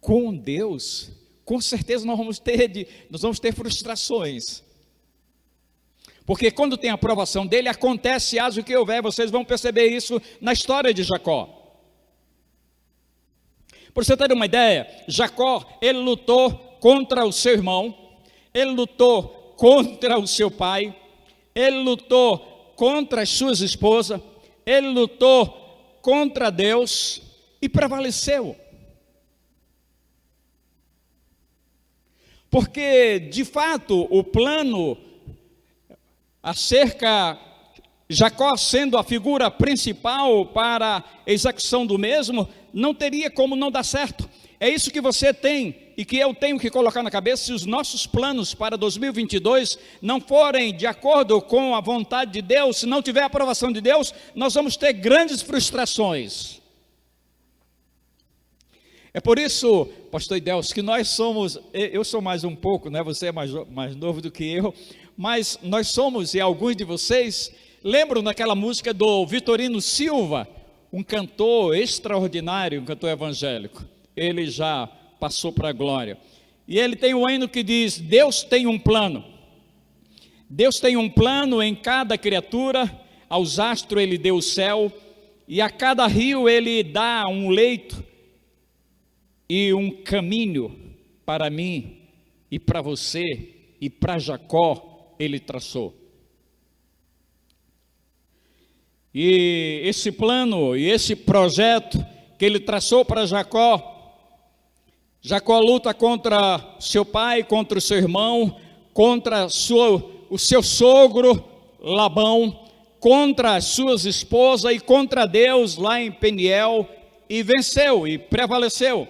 com Deus, com certeza nós vamos ter frustrações. Porque quando tem a aprovação dele, acontece haja o que houver. Vocês vão perceber isso na história de Jacó. Por você ter uma ideia, Jacó, ele lutou contra o seu irmão, ele lutou contra o seu pai, ele lutou contra as suas esposas, ele lutou contra Deus e prevaleceu. Porque, de fato, o plano Jacó sendo a figura principal para a execução do mesmo, não teria como não dar certo. É isso que você tem e que eu tenho que colocar na cabeça. Se os nossos planos para 2022 não forem de acordo com a vontade de Deus, se não tiver a aprovação de Deus, nós vamos ter grandes frustrações. É por isso, pastor Idelcio, que nós somos, eu sou mais um pouco, né? Você é mais novo do que eu, mas nós somos, e alguns de vocês lembram daquela música do Vitorino Silva, um cantor extraordinário, um cantor evangélico. Ele já passou para a glória. E ele tem um hino que diz: Deus tem um plano. Deus tem um plano em cada criatura. Aos astros ele deu o céu, e a cada rio ele dá um leito e um caminho para mim e para você e para Jacó ele traçou. E esse plano e esse projeto que ele traçou para Jacó, Jacó luta contra seu pai, contra o seu irmão, contra o seu sogro Labão, contra as suas esposas e contra Deus lá em Peniel, e venceu e prevaleceu.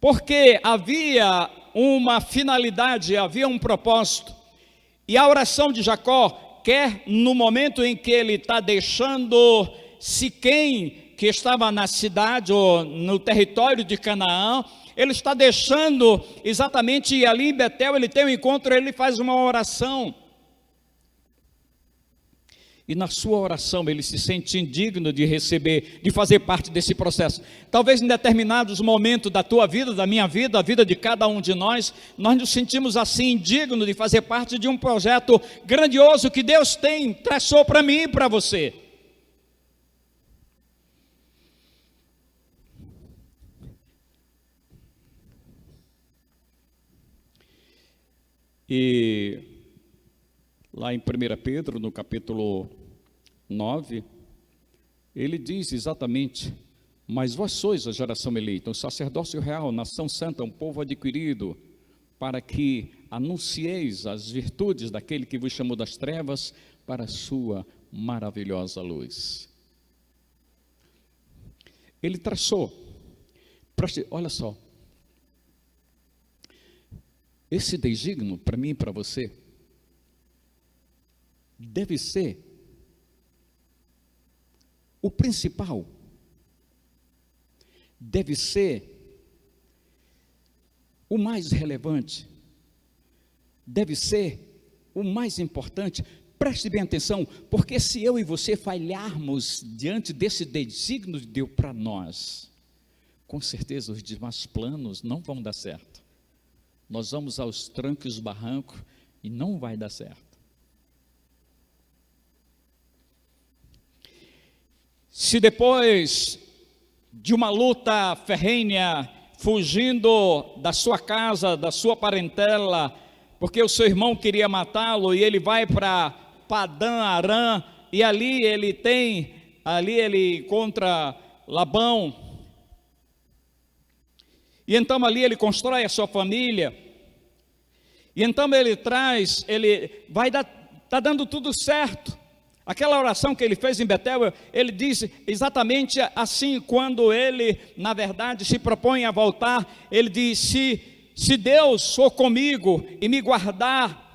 Porque havia uma finalidade, havia um propósito. E a oração de Jacó, quer no momento em que ele está deixando Siquém, que estava na cidade ou no território de Canaã, ele está deixando exatamente ali em Betel, ele tem um encontro, ele faz uma oração. E na sua oração ele se sente indigno de receber, de fazer parte desse processo. Talvez em determinados momentos da tua vida, da minha vida, da vida de cada um de nós nos sentimos assim indignos de fazer parte de um projeto grandioso que Deus traçou para mim e para você. E lá em 1 Pedro, no capítulo 9, ele diz exatamente: mas vós sois a geração eleita, um sacerdócio real, nação santa, um povo adquirido, para que anuncieis as virtudes daquele que vos chamou das trevas para a sua maravilhosa luz. Ele traçou, olha só, esse desígnio para mim e para você deve ser o principal, deve ser o mais relevante, deve ser o mais importante. Preste bem atenção, porque se eu e você falharmos diante desse desígnio de Deus para nós, com certeza os demais planos não vão dar certo. Nós vamos aos trancos e os barrancos e não vai dar certo. Se depois de uma luta ferrenha, fugindo da sua casa, da sua parentela, porque o seu irmão queria matá-lo, e ele vai para Padã Arã, e ali ele encontra Labão, e então ali ele constrói a sua família, e então está dando tudo certo. Aquela oração que ele fez em Betel, ele disse exatamente assim, quando ele, na verdade, se propõe a voltar, ele diz, se Deus for comigo e me guardar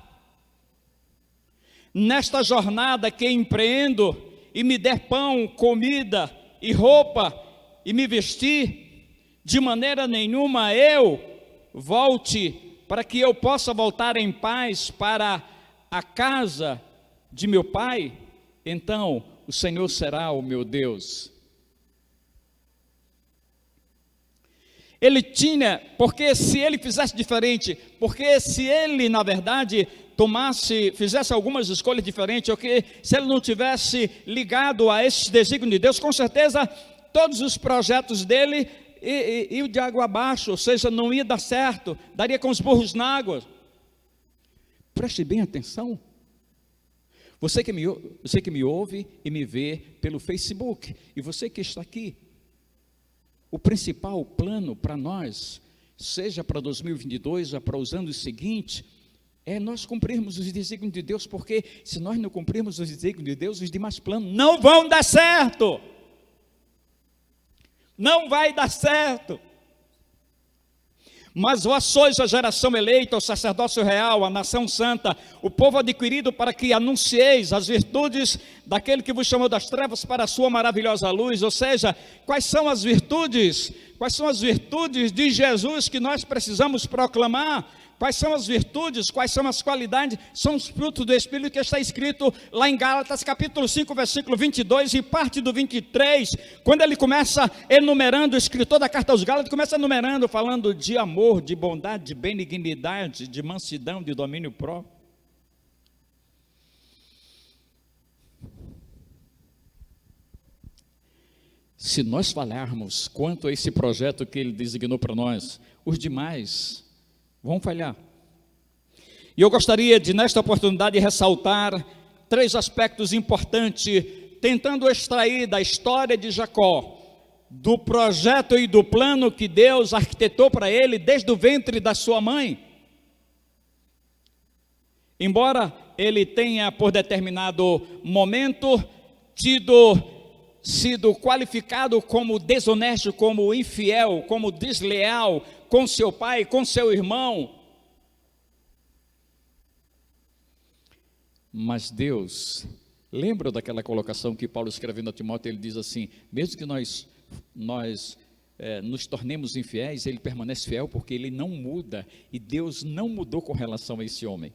nesta jornada que empreendo, e me der pão, comida e roupa, e me vestir, de maneira nenhuma eu volte, para que eu possa voltar em paz para a casa de meu pai, então o Senhor será o meu Deus. Ele tinha, porque se ele fizesse diferente, porque se ele na verdade fizesse algumas escolhas diferentes, ou que se ele não tivesse ligado a esses desígnios de Deus, com certeza todos os projetos dele iam de água abaixo, ou seja, não ia dar certo, daria com os burros na água. Preste bem atenção. Você que me ouve e me vê pelo Facebook, e você que está aqui, o principal plano para nós, seja para 2022 ou para os anos seguintes, é nós cumprirmos os desígnios de Deus, porque se nós não cumprirmos os desígnios de Deus, os demais planos não vão dar certo. Não vai dar certo. Mas vós sois a geração eleita, o sacerdócio real, a nação santa, o povo adquirido para que anuncieis as virtudes daquele que vos chamou das trevas para a sua maravilhosa luz. Ou seja, quais são as virtudes? Quais são as virtudes de Jesus que nós precisamos proclamar? Quais são as virtudes, quais são as qualidades? São os frutos do Espírito que está escrito lá em Gálatas capítulo 5, versículo 22 e parte do 23, quando ele começa enumerando, o escritor da carta aos Gálatas começa enumerando, falando de amor, de bondade, de benignidade, de mansidão, de domínio próprio. Se nós falharmos quanto a esse projeto que ele designou para nós, os demais vão falhar. E eu gostaria de, nesta oportunidade, ressaltar 3 aspectos importantes, tentando extrair da história de Jacó, do projeto e do plano que Deus arquitetou para ele desde o ventre da sua mãe. Embora ele tenha, por determinado momento, sido qualificado como desonesto, como infiel, como desleal com seu pai, com seu irmão. Mas Deus, lembra daquela colocação que Paulo escrevendo a Timóteo, ele diz assim, mesmo que nós nos tornemos infiéis, ele permanece fiel porque ele não muda, e Deus não mudou com relação a esse homem.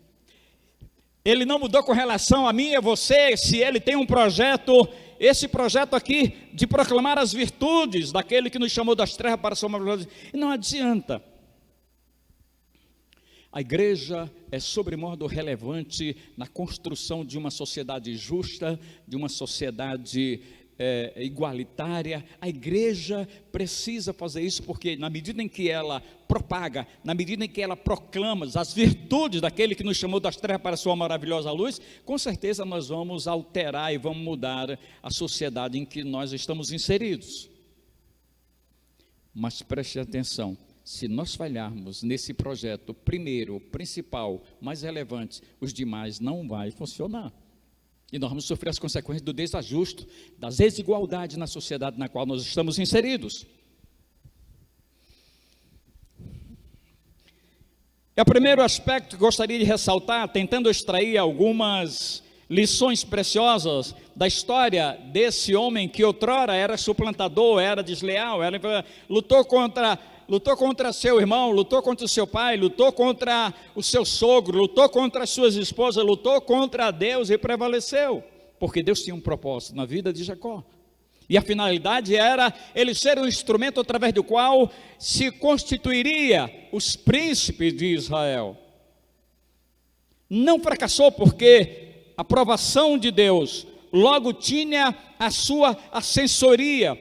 Ele não mudou com relação a mim e a você. Se ele tem um projeto, esse projeto aqui de proclamar as virtudes daquele que nos chamou das trevas para a sua maravilhosa, e não adianta. A igreja é sobremodo relevante na construção de uma sociedade justa, de uma sociedade igualitária. A igreja precisa fazer isso, porque na medida em que ela propaga, na medida em que ela proclama as virtudes daquele que nos chamou das trevas para a sua maravilhosa luz, com certeza nós vamos alterar e vamos mudar a sociedade em que nós estamos inseridos. Mas preste atenção, se nós falharmos nesse projeto primeiro, principal, mais relevante, os demais não vai funcionar. E nós vamos sofrer as consequências do desajuste, das desigualdades na sociedade na qual nós estamos inseridos. É o primeiro aspecto que gostaria de ressaltar, tentando extrair algumas lições preciosas da história desse homem que outrora era suplantador, era desleal, lutou lutou contra seu irmão, lutou contra o seu pai, lutou contra o seu sogro, lutou contra as suas esposas, lutou contra Deus e prevaleceu, porque Deus tinha um propósito na vida de Jacó. E a finalidade era ele ser um instrumento através do qual se constituiria os príncipes de Israel. Não fracassou porque a aprovação de Deus logo tinha a sua assessoria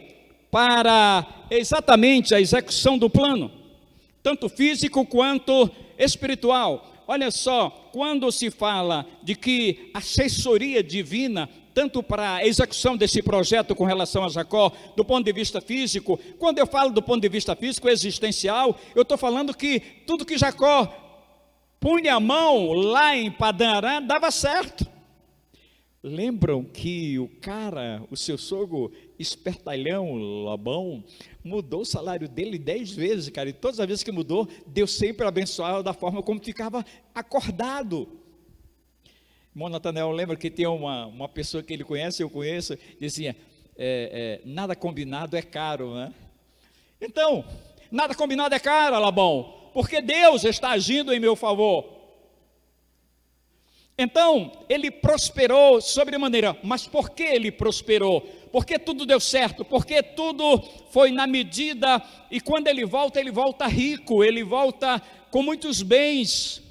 para exatamente a execução do plano, tanto físico quanto espiritual. Olha só, quando se fala de que assessoria divina, tanto para a execução desse projeto com relação a Jacó, do ponto de vista físico, quando eu falo do ponto de vista físico existencial, eu estou falando que tudo que Jacó punha a mão lá em Padã Arã dava certo. Lembram que o seu sogro espertalhão, Labão, mudou o salário dele 10 vezes, cara, e todas as vezes que mudou, Deus sempre abençoava da forma como ficava acordado. Irmão Natanael, lembra que tem uma pessoa que ele conhece, eu conheço, dizia, nada combinado é caro, né? Então, nada combinado é caro, Labão, porque Deus está agindo em meu favor. Então, ele prosperou sobremaneira. Mas por que ele prosperou? Porque tudo deu certo, porque tudo foi na medida, e quando ele volta rico, ele volta com muitos bens.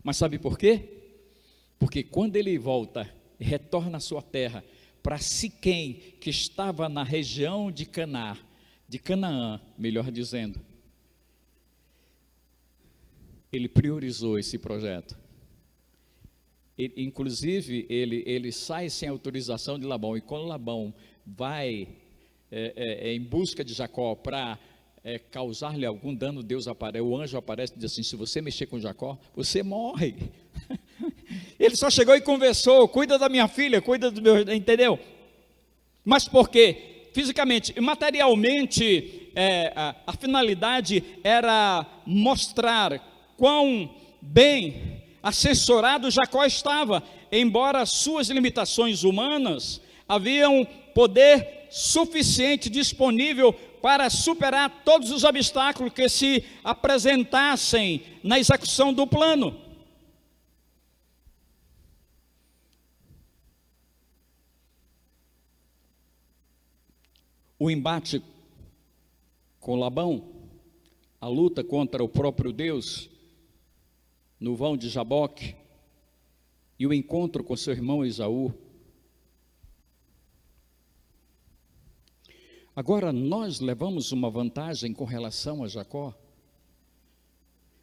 Mas sabe por quê? Porque quando ele volta, retorna à sua terra, para Siquém, que estava na região de Canaã, melhor dizendo, ele priorizou esse projeto. Inclusive, ele sai sem autorização de Labão, e quando Labão vai em busca de Jacó para causar-lhe algum dano, o anjo aparece e diz assim, se você mexer com Jacó, você morre. Ele só chegou e conversou, cuida da minha filha, cuida do meu, entendeu? Mas por quê? Fisicamente e materialmente, a finalidade era mostrar quão bem assessorado Jacó estava, embora suas limitações humanas haviam poder suficiente disponível para superar todos os obstáculos que se apresentassem na execução do plano. O embate com Labão, a luta contra o próprio Deus, no vão de Jaboque, e o encontro com seu irmão Esaú. Agora, nós levamos uma vantagem com relação a Jacó?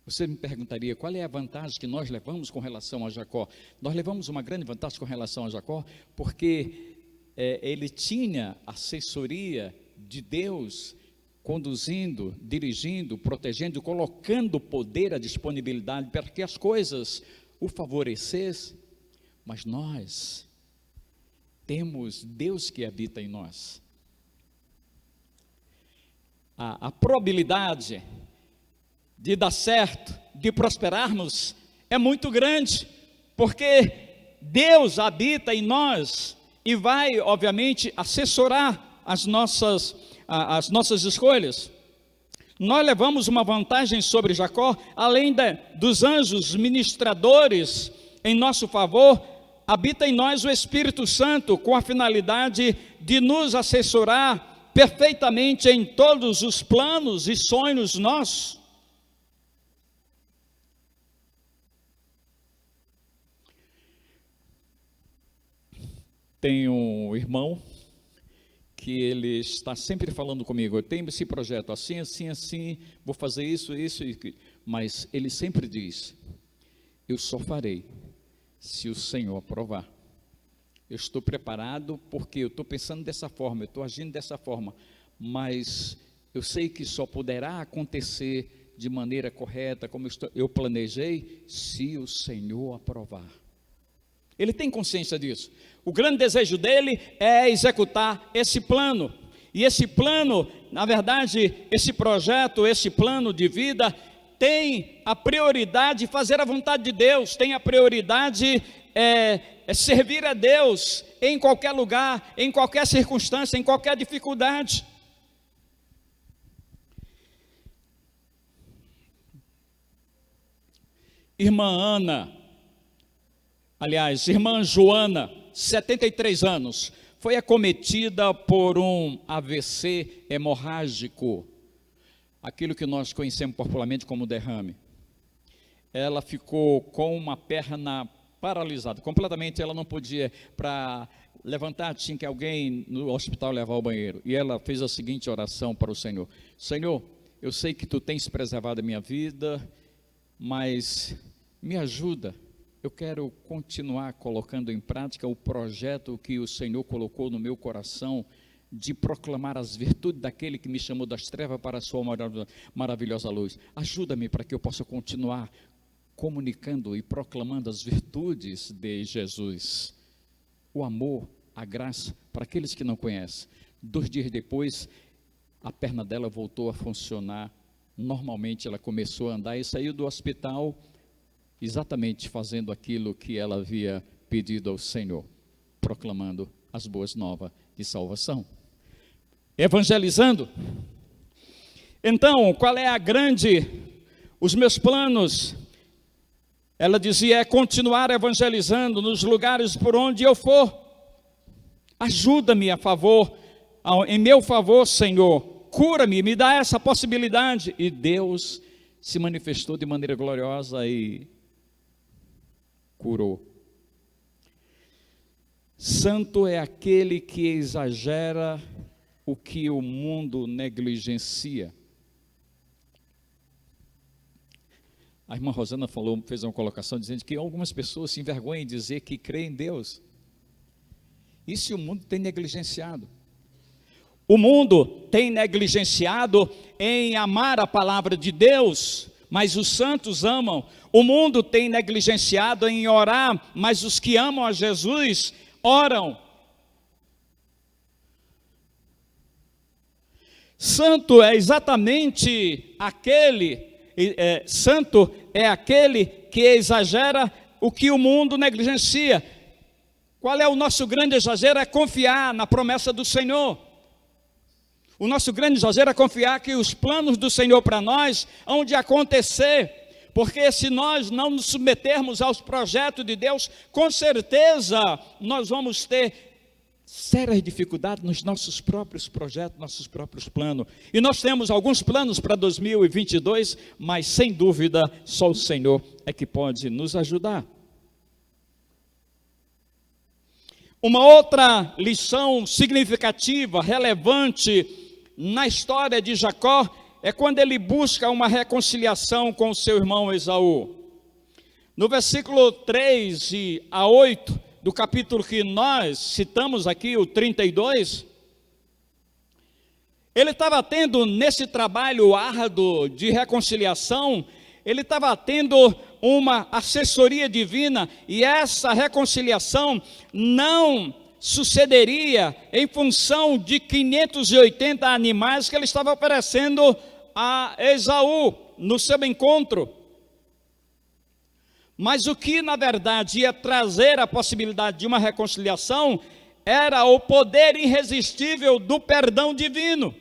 Você me perguntaria, qual é a vantagem que nós levamos com relação a Jacó? Nós levamos uma grande vantagem com relação a Jacó, porque ele tinha assessoria de Deus, conduzindo, dirigindo, protegendo, colocando poder à disponibilidade para que as coisas o favorecessem. Mas nós temos Deus que habita em nós. A probabilidade de dar certo, de prosperarmos, é muito grande, porque Deus habita em nós e vai, obviamente, assessorar as nossas escolhas. Nós levamos uma vantagem sobre Jacó, além dos anjos ministradores em nosso favor, habita em nós o Espírito Santo, com a finalidade de nos assessorar perfeitamente em todos os planos e sonhos nossos. Tem um irmão que ele está sempre falando comigo, eu tenho esse projeto assim, assim, assim, vou fazer isso, mas ele sempre diz, eu só farei se o Senhor aprovar. Eu estou preparado porque eu estou pensando dessa forma, eu estou agindo dessa forma, mas eu sei que só poderá acontecer de maneira correta, como eu planejei, se o Senhor aprovar. Ele tem consciência disso. O grande desejo dele é executar esse plano. E esse plano, na verdade, esse projeto, esse plano de vida, tem a prioridade de fazer a vontade de Deus, tem a prioridade servir a Deus em qualquer lugar, em qualquer circunstância, em qualquer dificuldade. irmã Ana, aliás, irmã Joana, 73 anos, foi acometida por um AVC hemorrágico, aquilo que nós conhecemos popularmente como derrame. Ela ficou com uma perna paralisada, completamente. Ela não podia, para levantar, tinha que alguém no hospital levar ao banheiro. E ela fez a seguinte oração para o Senhor: Senhor, eu sei que tu tens preservado a minha vida, mas me ajuda. Eu quero continuar colocando em prática o projeto que o Senhor colocou no meu coração de proclamar as virtudes daquele que me chamou das trevas para a sua maravilhosa luz. Ajuda-me para que eu possa continuar comunicando e proclamando as virtudes de Jesus. O amor, a graça, para aqueles que não conhecem. 2 dias depois, a perna dela voltou a funcionar normalmente, ela começou a andar e saiu do hospital exatamente fazendo aquilo que ela havia pedido ao Senhor, proclamando as boas novas de salvação, evangelizando. Então, qual é os meus planos? Ela dizia, é continuar evangelizando nos lugares por onde eu for. Ajuda-me em meu favor, Senhor, cura-me, me dá essa possibilidade. E Deus se manifestou de maneira gloriosa e curou. Santo é aquele que exagera o que o mundo negligencia. A irmã Rosana fez uma colocação dizendo que algumas pessoas se envergonham em dizer que creem em Deus. Isso o mundo tem negligenciado. O mundo tem negligenciado em amar a palavra de Deus, mas os santos amam. O mundo tem negligenciado em orar, mas os que amam a Jesus oram. Santo é exatamente aquele que exagera o que o mundo negligencia. Qual é o nosso grande exagero? É confiar na promessa do Senhor. O nosso grande exagero é confiar que os planos do Senhor para nós hão de acontecer, porque se nós não nos submetermos aos projetos de Deus, com certeza nós vamos ter sérias dificuldades nos nossos próprios projetos, nossos próprios planos. E nós temos alguns planos para 2022, mas sem dúvida só o Senhor é que pode nos ajudar. Uma outra lição significativa, relevante na história de Jacó é quando ele busca uma reconciliação com o seu irmão Esaú. No versículo 3 a 8 do capítulo que nós citamos aqui, o 32, ele estava tendo nesse trabalho árduo de reconciliação, ele estava tendo uma assessoria divina, e essa reconciliação não sucederia em função de 580 animais que ele estava oferecendo a Esaú no seu encontro. Mas o que na verdade ia trazer a possibilidade de uma reconciliação era o poder irresistível do perdão divino.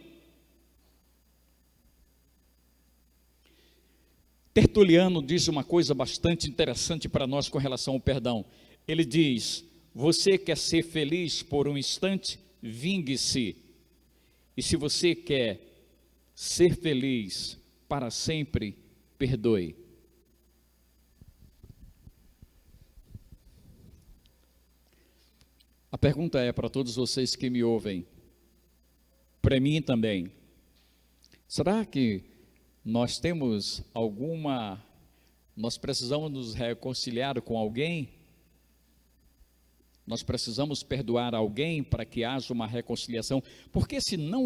Tertuliano diz uma coisa bastante interessante para nós com relação ao perdão. Ele diz: você quer ser feliz por um instante? Vingue-se. E se você quer ser feliz para sempre, perdoe. A pergunta é para todos vocês que me ouvem, para mim também: será que nós precisamos nos reconciliar com alguém? Nós precisamos perdoar alguém para que haja uma reconciliação? Porque se não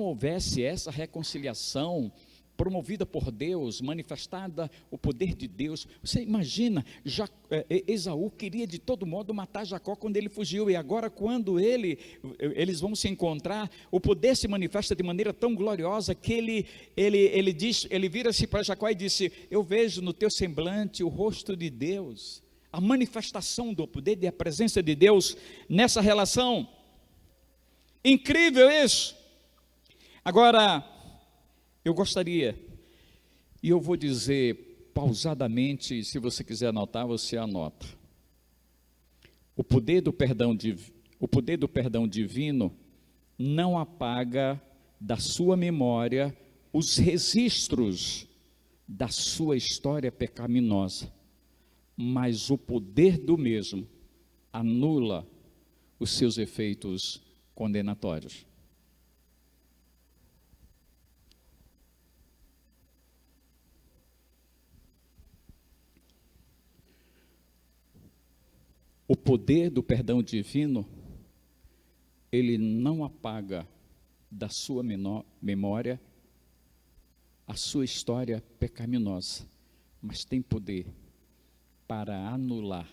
houvesse essa reconciliação promovida por Deus, manifestada o poder de Deus, você imagina, Esaú queria de todo modo matar Jacó quando ele fugiu, e agora quando eles vão se encontrar, o poder se manifesta de maneira tão gloriosa que ele vira-se para Jacó e disse: eu vejo no teu semblante o rosto de Deus, a manifestação do poder e a presença de Deus nessa relação. Incrível isso. Agora, eu gostaria, e eu vou dizer pausadamente, se você quiser anotar, você anota. O poder do perdão divino não apaga da sua memória os registros da sua história pecaminosa, mas o poder do mesmo anula os seus efeitos condenatórios. O poder do perdão divino, ele não apaga da sua memória a sua história pecaminosa, mas tem poder para anular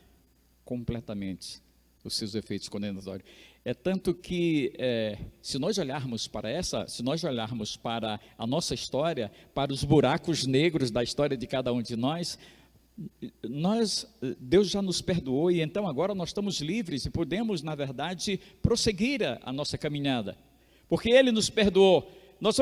completamente os seus efeitos condenatórios. É tanto que, se nós olharmos para a nossa história, para os buracos negros da história de cada um de nós, Deus já nos perdoou e então agora nós estamos livres e podemos, na verdade, prosseguir a nossa caminhada, porque Ele nos perdoou. Nós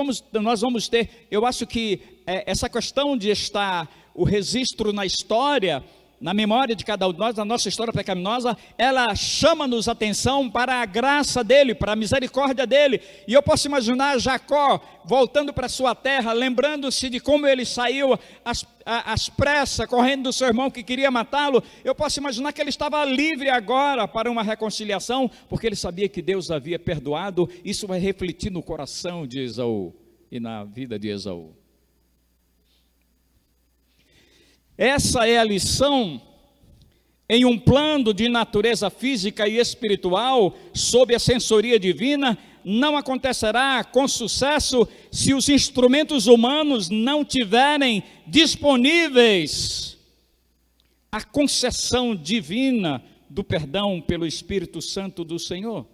vamos ter, eu acho que essa questão de estar o registro na história, na memória de cada um de nós, da nossa história pecaminosa, ela chama-nos atenção para a graça dEle, para a misericórdia dEle. E eu posso imaginar Jacó voltando para sua terra, lembrando-se de como ele saiu às pressas, correndo do seu irmão que queria matá-lo. Eu posso imaginar que ele estava livre agora para uma reconciliação, porque ele sabia que Deus havia perdoado. Isso vai refletir no coração de Esaú e na vida de Esaú. Essa é a lição em um plano de natureza física e espiritual, sob a sensoria divina. Não acontecerá com sucesso se os instrumentos humanos não tiverem disponíveis a concessão divina do perdão pelo Espírito Santo do Senhor.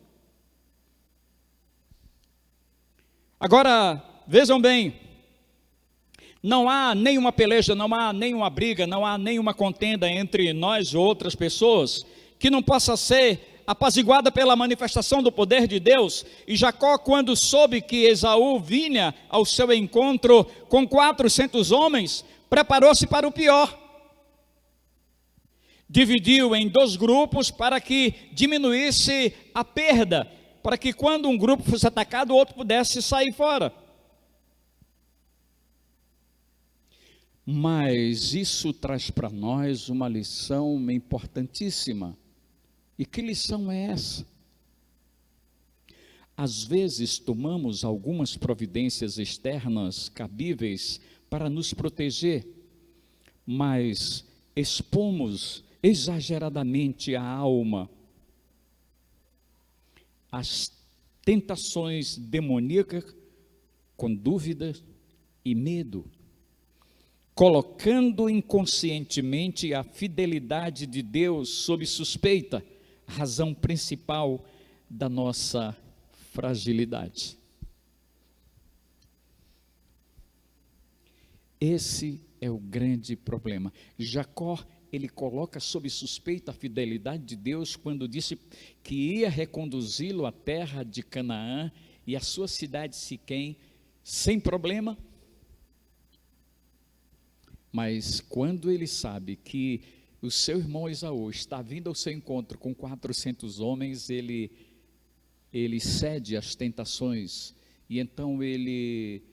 Agora, vejam bem, não há nenhuma peleja, não há nenhuma briga, não há nenhuma contenda entre nós e outras pessoas que não possa ser apaziguada pela manifestação do poder de Deus. E Jacó, quando soube que Esaú vinha ao seu encontro com 400 homens, preparou-se para o pior. Dividiu em 2 grupos para que diminuísse a perda, para que quando um grupo fosse atacado, o outro pudesse sair fora. Mas isso traz para nós uma lição importantíssima. E que lição é essa? Às vezes tomamos algumas providências externas cabíveis para nos proteger, mas expomos exageradamente a alma às tentações demoníacas com dúvida e medo, colocando inconscientemente a fidelidade de Deus sob suspeita, razão principal da nossa fragilidade. Esse é o grande problema. Jacó, ele coloca sob suspeita a fidelidade de Deus quando disse que ia reconduzi-lo à terra de Canaã e à sua cidade Siquém, sem problema. Mas quando ele sabe que o seu irmão Esaú está vindo ao seu encontro com 400 homens, ele cede às tentações, e então ele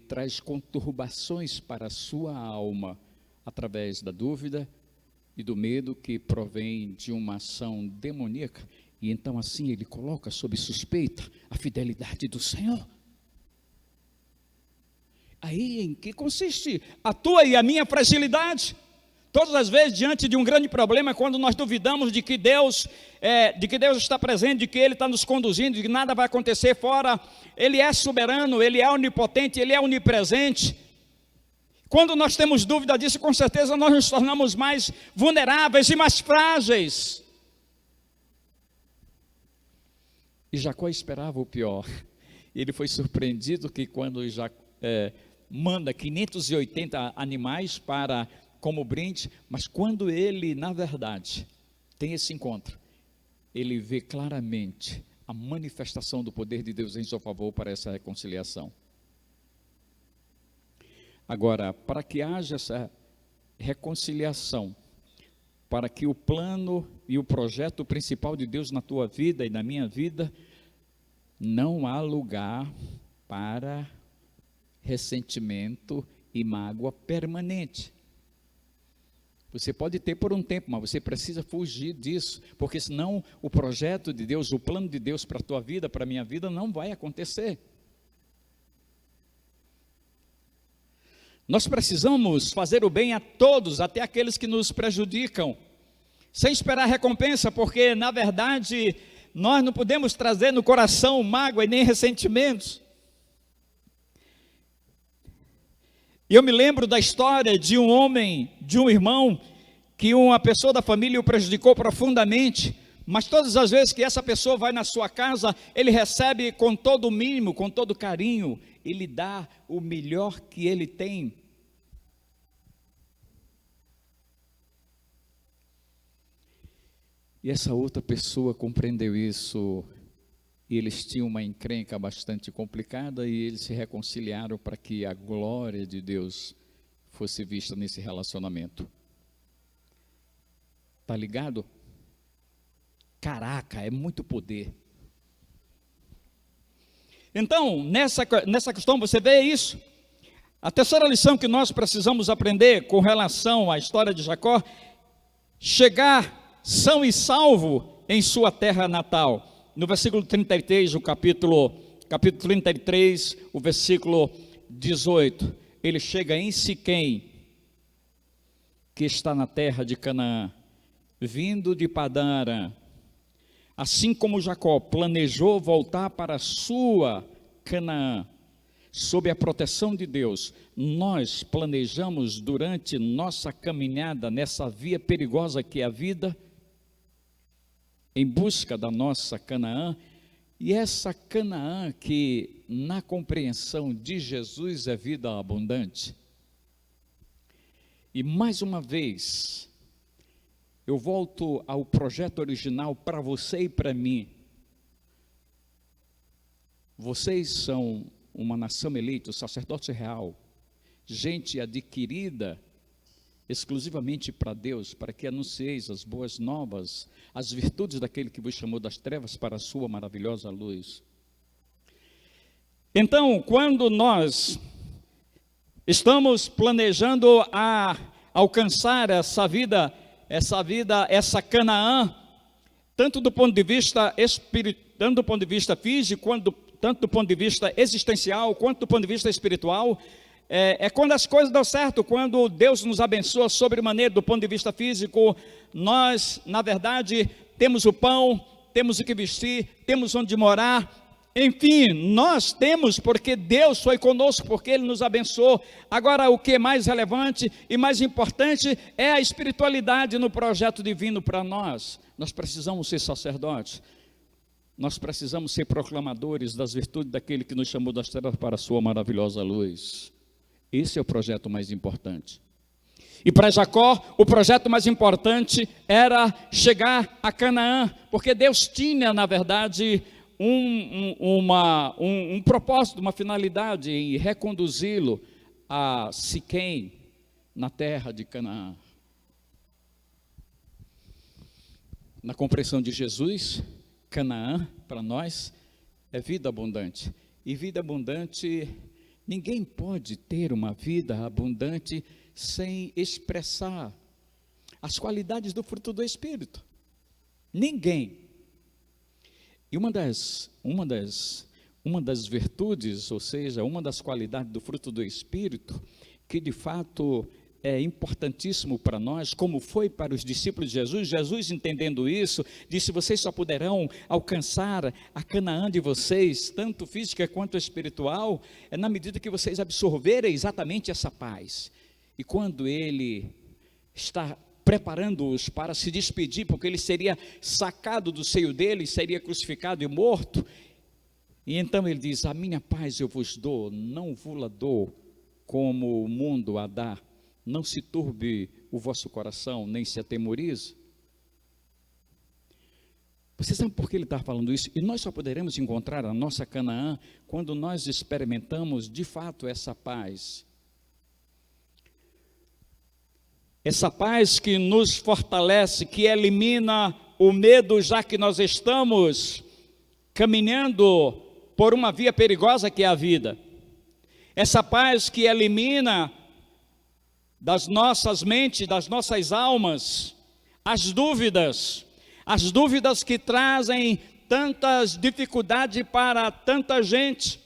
traz conturbações para a sua alma, através da dúvida e do medo que provém de uma ação demoníaca, e então assim ele coloca sob suspeita a fidelidade do Senhor. Aí em que consiste a tua e a minha fragilidade? Todas as vezes diante de um grande problema, quando nós duvidamos de que Deus está presente, de que Ele está nos conduzindo, de que nada vai acontecer fora, Ele é soberano, Ele é onipotente, Ele é onipresente. Quando nós temos dúvida disso, com certeza nós nos tornamos mais vulneráveis e mais frágeis. E Jacó esperava o pior. E ele foi surpreendido que quando Jacó manda 580 animais como brinde, mas quando ele, na verdade, tem esse encontro, ele vê claramente a manifestação do poder de Deus em seu favor para essa reconciliação. Agora, para que haja reconciliação, para que o plano e o projeto principal de Deus na tua vida e na minha vida, não há lugar para ressentimento e mágoa permanente. Você pode ter por um tempo, mas você precisa fugir disso, porque senão o projeto de Deus, o plano de Deus para a tua vida, para a minha vida, não vai acontecer. Nós precisamos fazer o bem a todos, até aqueles que nos prejudicam, sem esperar recompensa, porque na verdade nós não podemos trazer no coração mágoa e nem ressentimentos. E eu me lembro da história de um homem, de um irmão, que uma pessoa da família o prejudicou profundamente, mas todas as vezes que essa pessoa vai na sua casa, ele recebe com todo o mínimo, com todo carinho, ele dá o melhor que ele tem. E essa outra pessoa compreendeu isso, e eles tinham uma encrenca bastante complicada, e eles se reconciliaram para que a glória de Deus fosse vista nesse relacionamento. Tá ligado? Caraca, é muito poder. Então, nessa questão você vê isso. A terceira lição que nós precisamos aprender com relação à história de Jacó, chegar são e salvo em sua terra natal. No versículo 33, o capítulo 33, o versículo 18, ele chega em Siquém, que está na terra de Canaã, vindo de Padã Arã. Assim como Jacó planejou voltar para a sua Canaã, sob a proteção de Deus, nós planejamos durante nossa caminhada nessa via perigosa que é a vida, em busca da nossa Canaã, e essa Canaã que na compreensão de Jesus é vida abundante. E mais uma vez, eu volto ao projeto original para você e para mim. Vocês são uma nação eleita, o sacerdócio real, gente adquirida exclusivamente para Deus, para que anuncieis as boas novas, as virtudes daquele que vos chamou das trevas para a sua maravilhosa luz. Então, quando nós estamos planejando a alcançar essa vida, essa Canaã, tanto do ponto de vista tanto do ponto de vista físico, tanto do ponto de vista existencial, quanto do ponto de vista espiritual, é quando as coisas dão certo, quando Deus nos abençoa sobremaneira do ponto de vista físico, nós, na verdade, temos o pão, temos o que vestir, temos onde morar, enfim, nós temos porque Deus foi conosco, porque Ele nos abençoou. Agora, o que é mais relevante e mais importante é a espiritualidade no projeto divino para nós. Nós precisamos ser sacerdotes, nós precisamos ser proclamadores das virtudes daquele que nos chamou das trevas para a sua maravilhosa luz. Esse é o projeto mais importante. E para Jacó, o projeto mais importante era chegar a Canaã, porque Deus tinha, na verdade, um propósito, uma finalidade em reconduzi-lo a Siquém, na terra de Canaã. Na compreensão de Jesus, Canaã, para nós, é vida abundante. E vida abundante, ninguém pode ter uma vida abundante sem expressar as qualidades do fruto do Espírito. Ninguém. E uma das virtudes, ou seja, uma das qualidades do fruto do Espírito, que de fato é importantíssimo para nós, como foi para os discípulos de Jesus. Jesus, entendendo isso, disse: vocês só poderão alcançar a Canaã de vocês, tanto física quanto espiritual, na medida que vocês absorverem exatamente essa paz. E quando ele está preparando-os para se despedir, porque ele seria sacado do seio dele, seria crucificado e morto, e então ele diz: a minha paz eu vos dou, não vos-la dou como o mundo a dá. Não se turbe o vosso coração, nem se atemorize. Você sabe por que ele está falando isso? E nós só poderemos encontrar a nossa Canaã quando nós experimentamos de fato essa paz. essa paz que nos fortalece, que elimina o medo, já que nós estamos caminhando por uma via perigosa que é a vida. Essa paz que elimina das nossas mentes, das nossas almas, as dúvidas que trazem tantas dificuldades para tanta gente.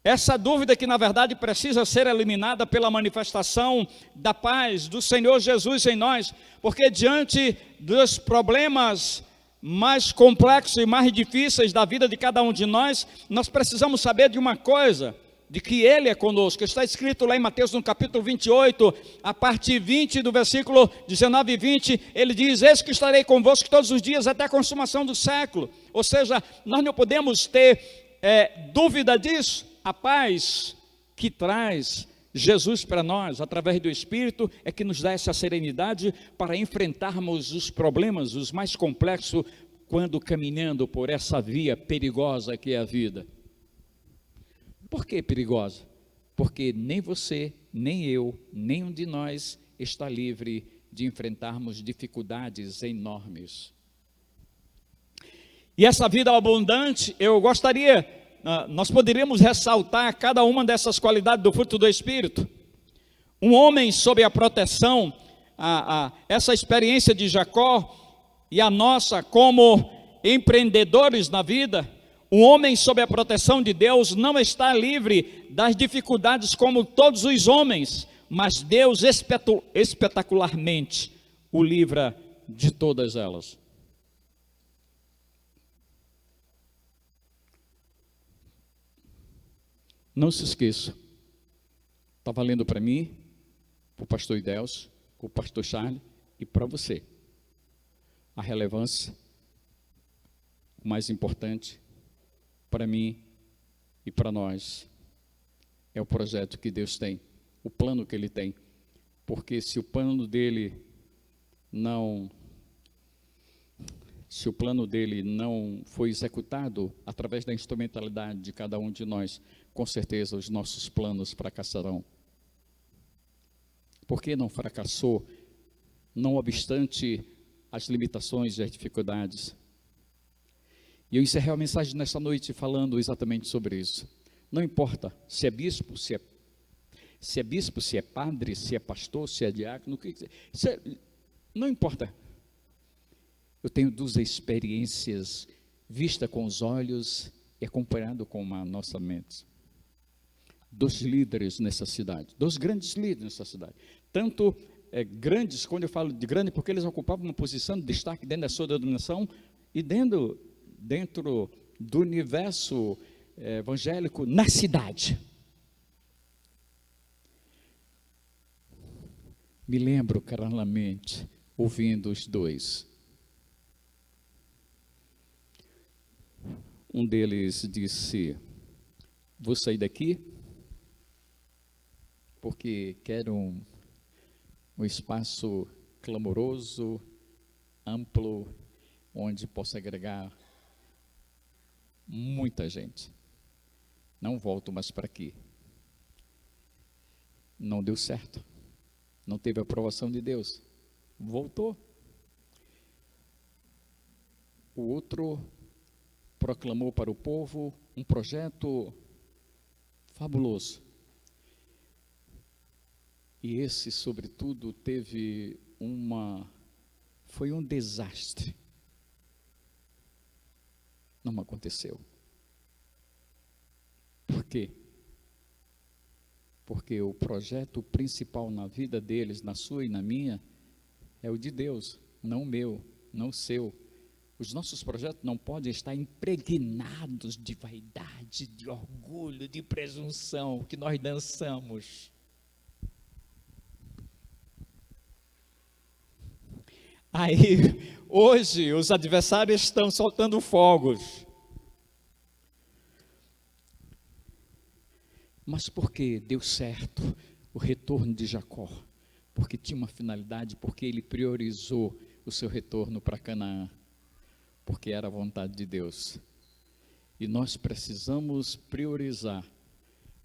Essa dúvida que na verdade precisa ser eliminada pela manifestação da paz do Senhor Jesus em nós, porque diante dos problemas mais complexos e mais difíceis da vida de cada um de nós, nós precisamos saber de uma coisa, de que Ele é conosco. Está escrito lá em Mateus no capítulo 28, a parte 20 do versículo 19 e 20, ele diz: eis que estarei convosco todos os dias até a consumação do século. Ou seja, nós não podemos ter dúvida disso. A paz que traz Jesus para nós, através do Espírito, é que nos dá essa serenidade para enfrentarmos os problemas, os mais complexos, quando caminhando por essa via perigosa que é a vida. Por que perigosa? Porque nem você, nem eu, nenhum de nós está livre de enfrentarmos dificuldades enormes. E essa vida abundante, eu gostaria... nós poderíamos ressaltar cada uma dessas qualidades do fruto do Espírito. Um homem sob a proteção, essa experiência de Jacó e a nossa como empreendedores na vida, um homem sob a proteção de Deus não está livre das dificuldades como todos os homens, mas Deus espetacularmente o livra de todas elas. Não se esqueça, está valendo para mim, para o pastor Idelcio, para o pastor Charles e para você. A relevância, o mais importante para mim e para nós é o projeto que Deus tem, o plano que Ele tem. Porque se o plano dele não foi executado através da instrumentalidade de cada um de nós, com certeza os nossos planos fracassarão. Por que não fracassou? Não obstante as limitações e as dificuldades. E eu encerrei a mensagem nessa noite falando exatamente sobre isso. Não importa se é bispo, se é padre, se é pastor, se é diácono, não importa. Eu tenho 2 experiências vista com os olhos e acompanhado com a nossa mente. 2 líderes nessa cidade, 2 grandes líderes nessa cidade. Tanto grandes, quando eu falo de grande, porque eles ocupavam uma posição de destaque dentro da sua denominação e dentro do universo evangélico na cidade. Me lembro claramente, ouvindo os 2. Um deles disse: vou sair daqui porque quero um espaço clamoroso, amplo, onde possa agregar muita gente. Não volto mais para aqui. Não deu certo. Não teve a aprovação de Deus. Voltou. O outro proclamou para o povo um projeto fabuloso. E esse, sobretudo, foi um desastre. Não aconteceu. Por quê? Porque o projeto principal na vida deles, na sua e na minha, é o de Deus, não o meu, não o seu. Os nossos projetos não podem estar impregnados de vaidade, de orgulho, de presunção, que nós dançamos. Aí, hoje, os adversários estão soltando fogos. Mas por que deu certo o retorno de Jacó? Porque tinha uma finalidade, porque ele priorizou o seu retorno para Canaã. Porque era a vontade de Deus. E nós precisamos priorizar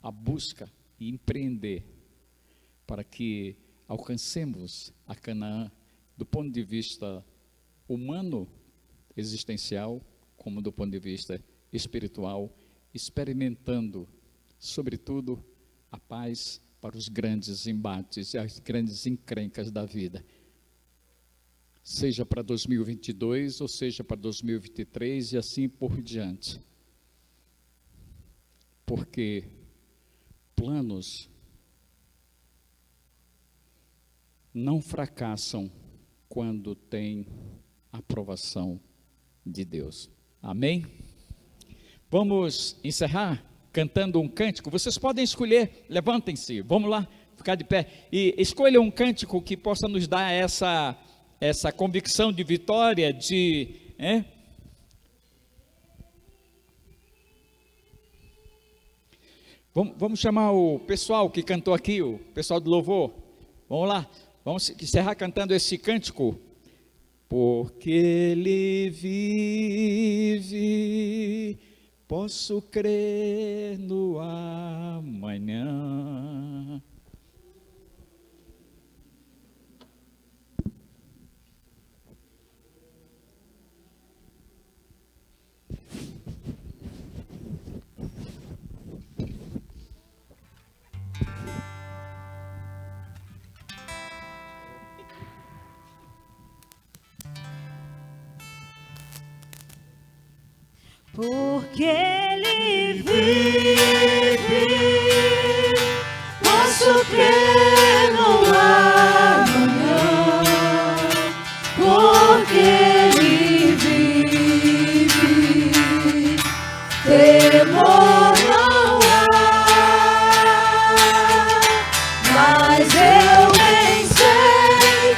a busca e empreender para que alcancemos a Canaã do ponto de vista humano, existencial, como do ponto de vista espiritual, experimentando, sobretudo, a paz para os grandes embates e as grandes encrencas da vida. Seja para 2022 ou seja para 2023 e assim por diante. Porque planos não fracassam quando tem aprovação de Deus. Amém? Vamos encerrar cantando um cântico. Vocês podem escolher, levantem-se, vamos lá, ficar de pé. E escolham um cântico que possa nos dar essa convicção de vitória, Vamos chamar o pessoal que cantou aqui, o pessoal do louvor. Vamos lá, vamos encerrar cantando esse cântico. Porque Ele vive, posso crer no amanhã. Porque Ele vive, posso crer no amanhã. Porque Ele vive, temor não há. Mas eu bem sei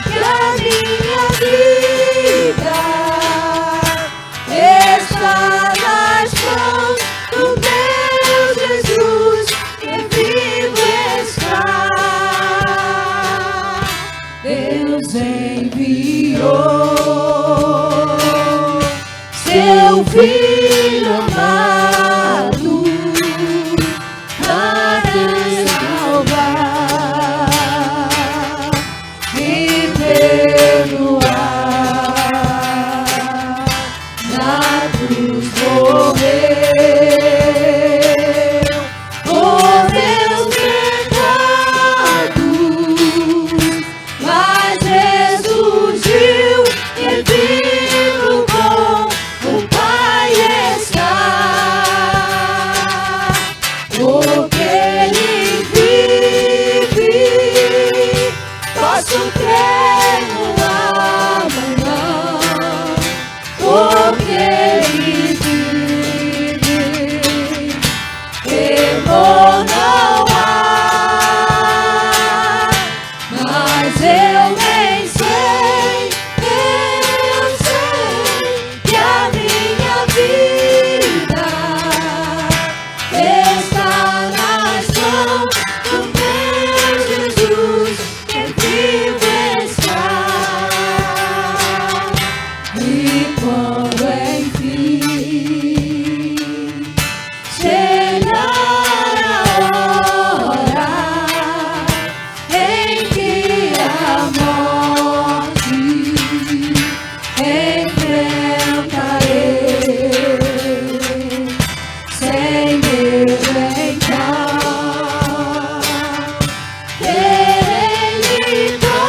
que a minha vida está nas mãos do meu Jesus, que vivo está. Deus enviou seu Filho amado para salvar e perdoar. Na cruz morreu por meus pecados, mas ressurgiu e vivo com o Pai está. Porque Ele vive, posso crer no amanhã. Porque Ele vive, temor não há. Mas eu bem sei que a minha vida está nas mãos do meu Jesus, que vivo está. E quando enfim chegar a hora em que a morte enfrentarei, sem medo então, terei vitória.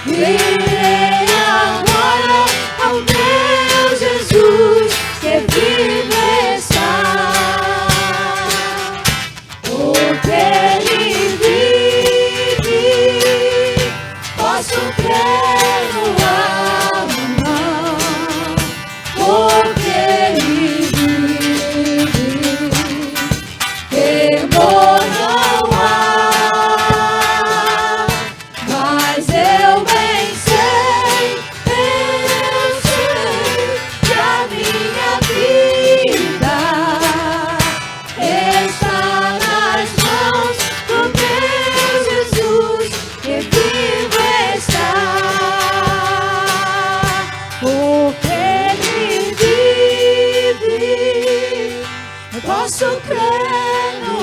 Irei agora ao meu Jesus, que vive está. Porque Ele vive, posso crer no amanhã. Porque Ele vive, temor não há. Mas eu bem sei que a minha vida está nas mãos do meu Jesus, que vivo está. Porque Ele vive, eu posso crer no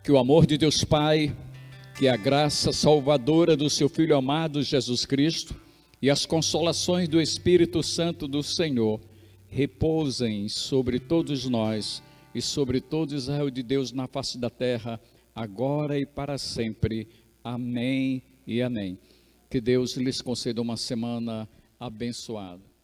Que o amor de Deus Pai, que a graça salvadora do seu Filho amado Jesus Cristo e as consolações do Espírito Santo do Senhor repousem sobre todos nós e sobre todo Israel de Deus na face da terra, agora e para sempre. Amém e amém. Que Deus lhes conceda uma semana abençoada.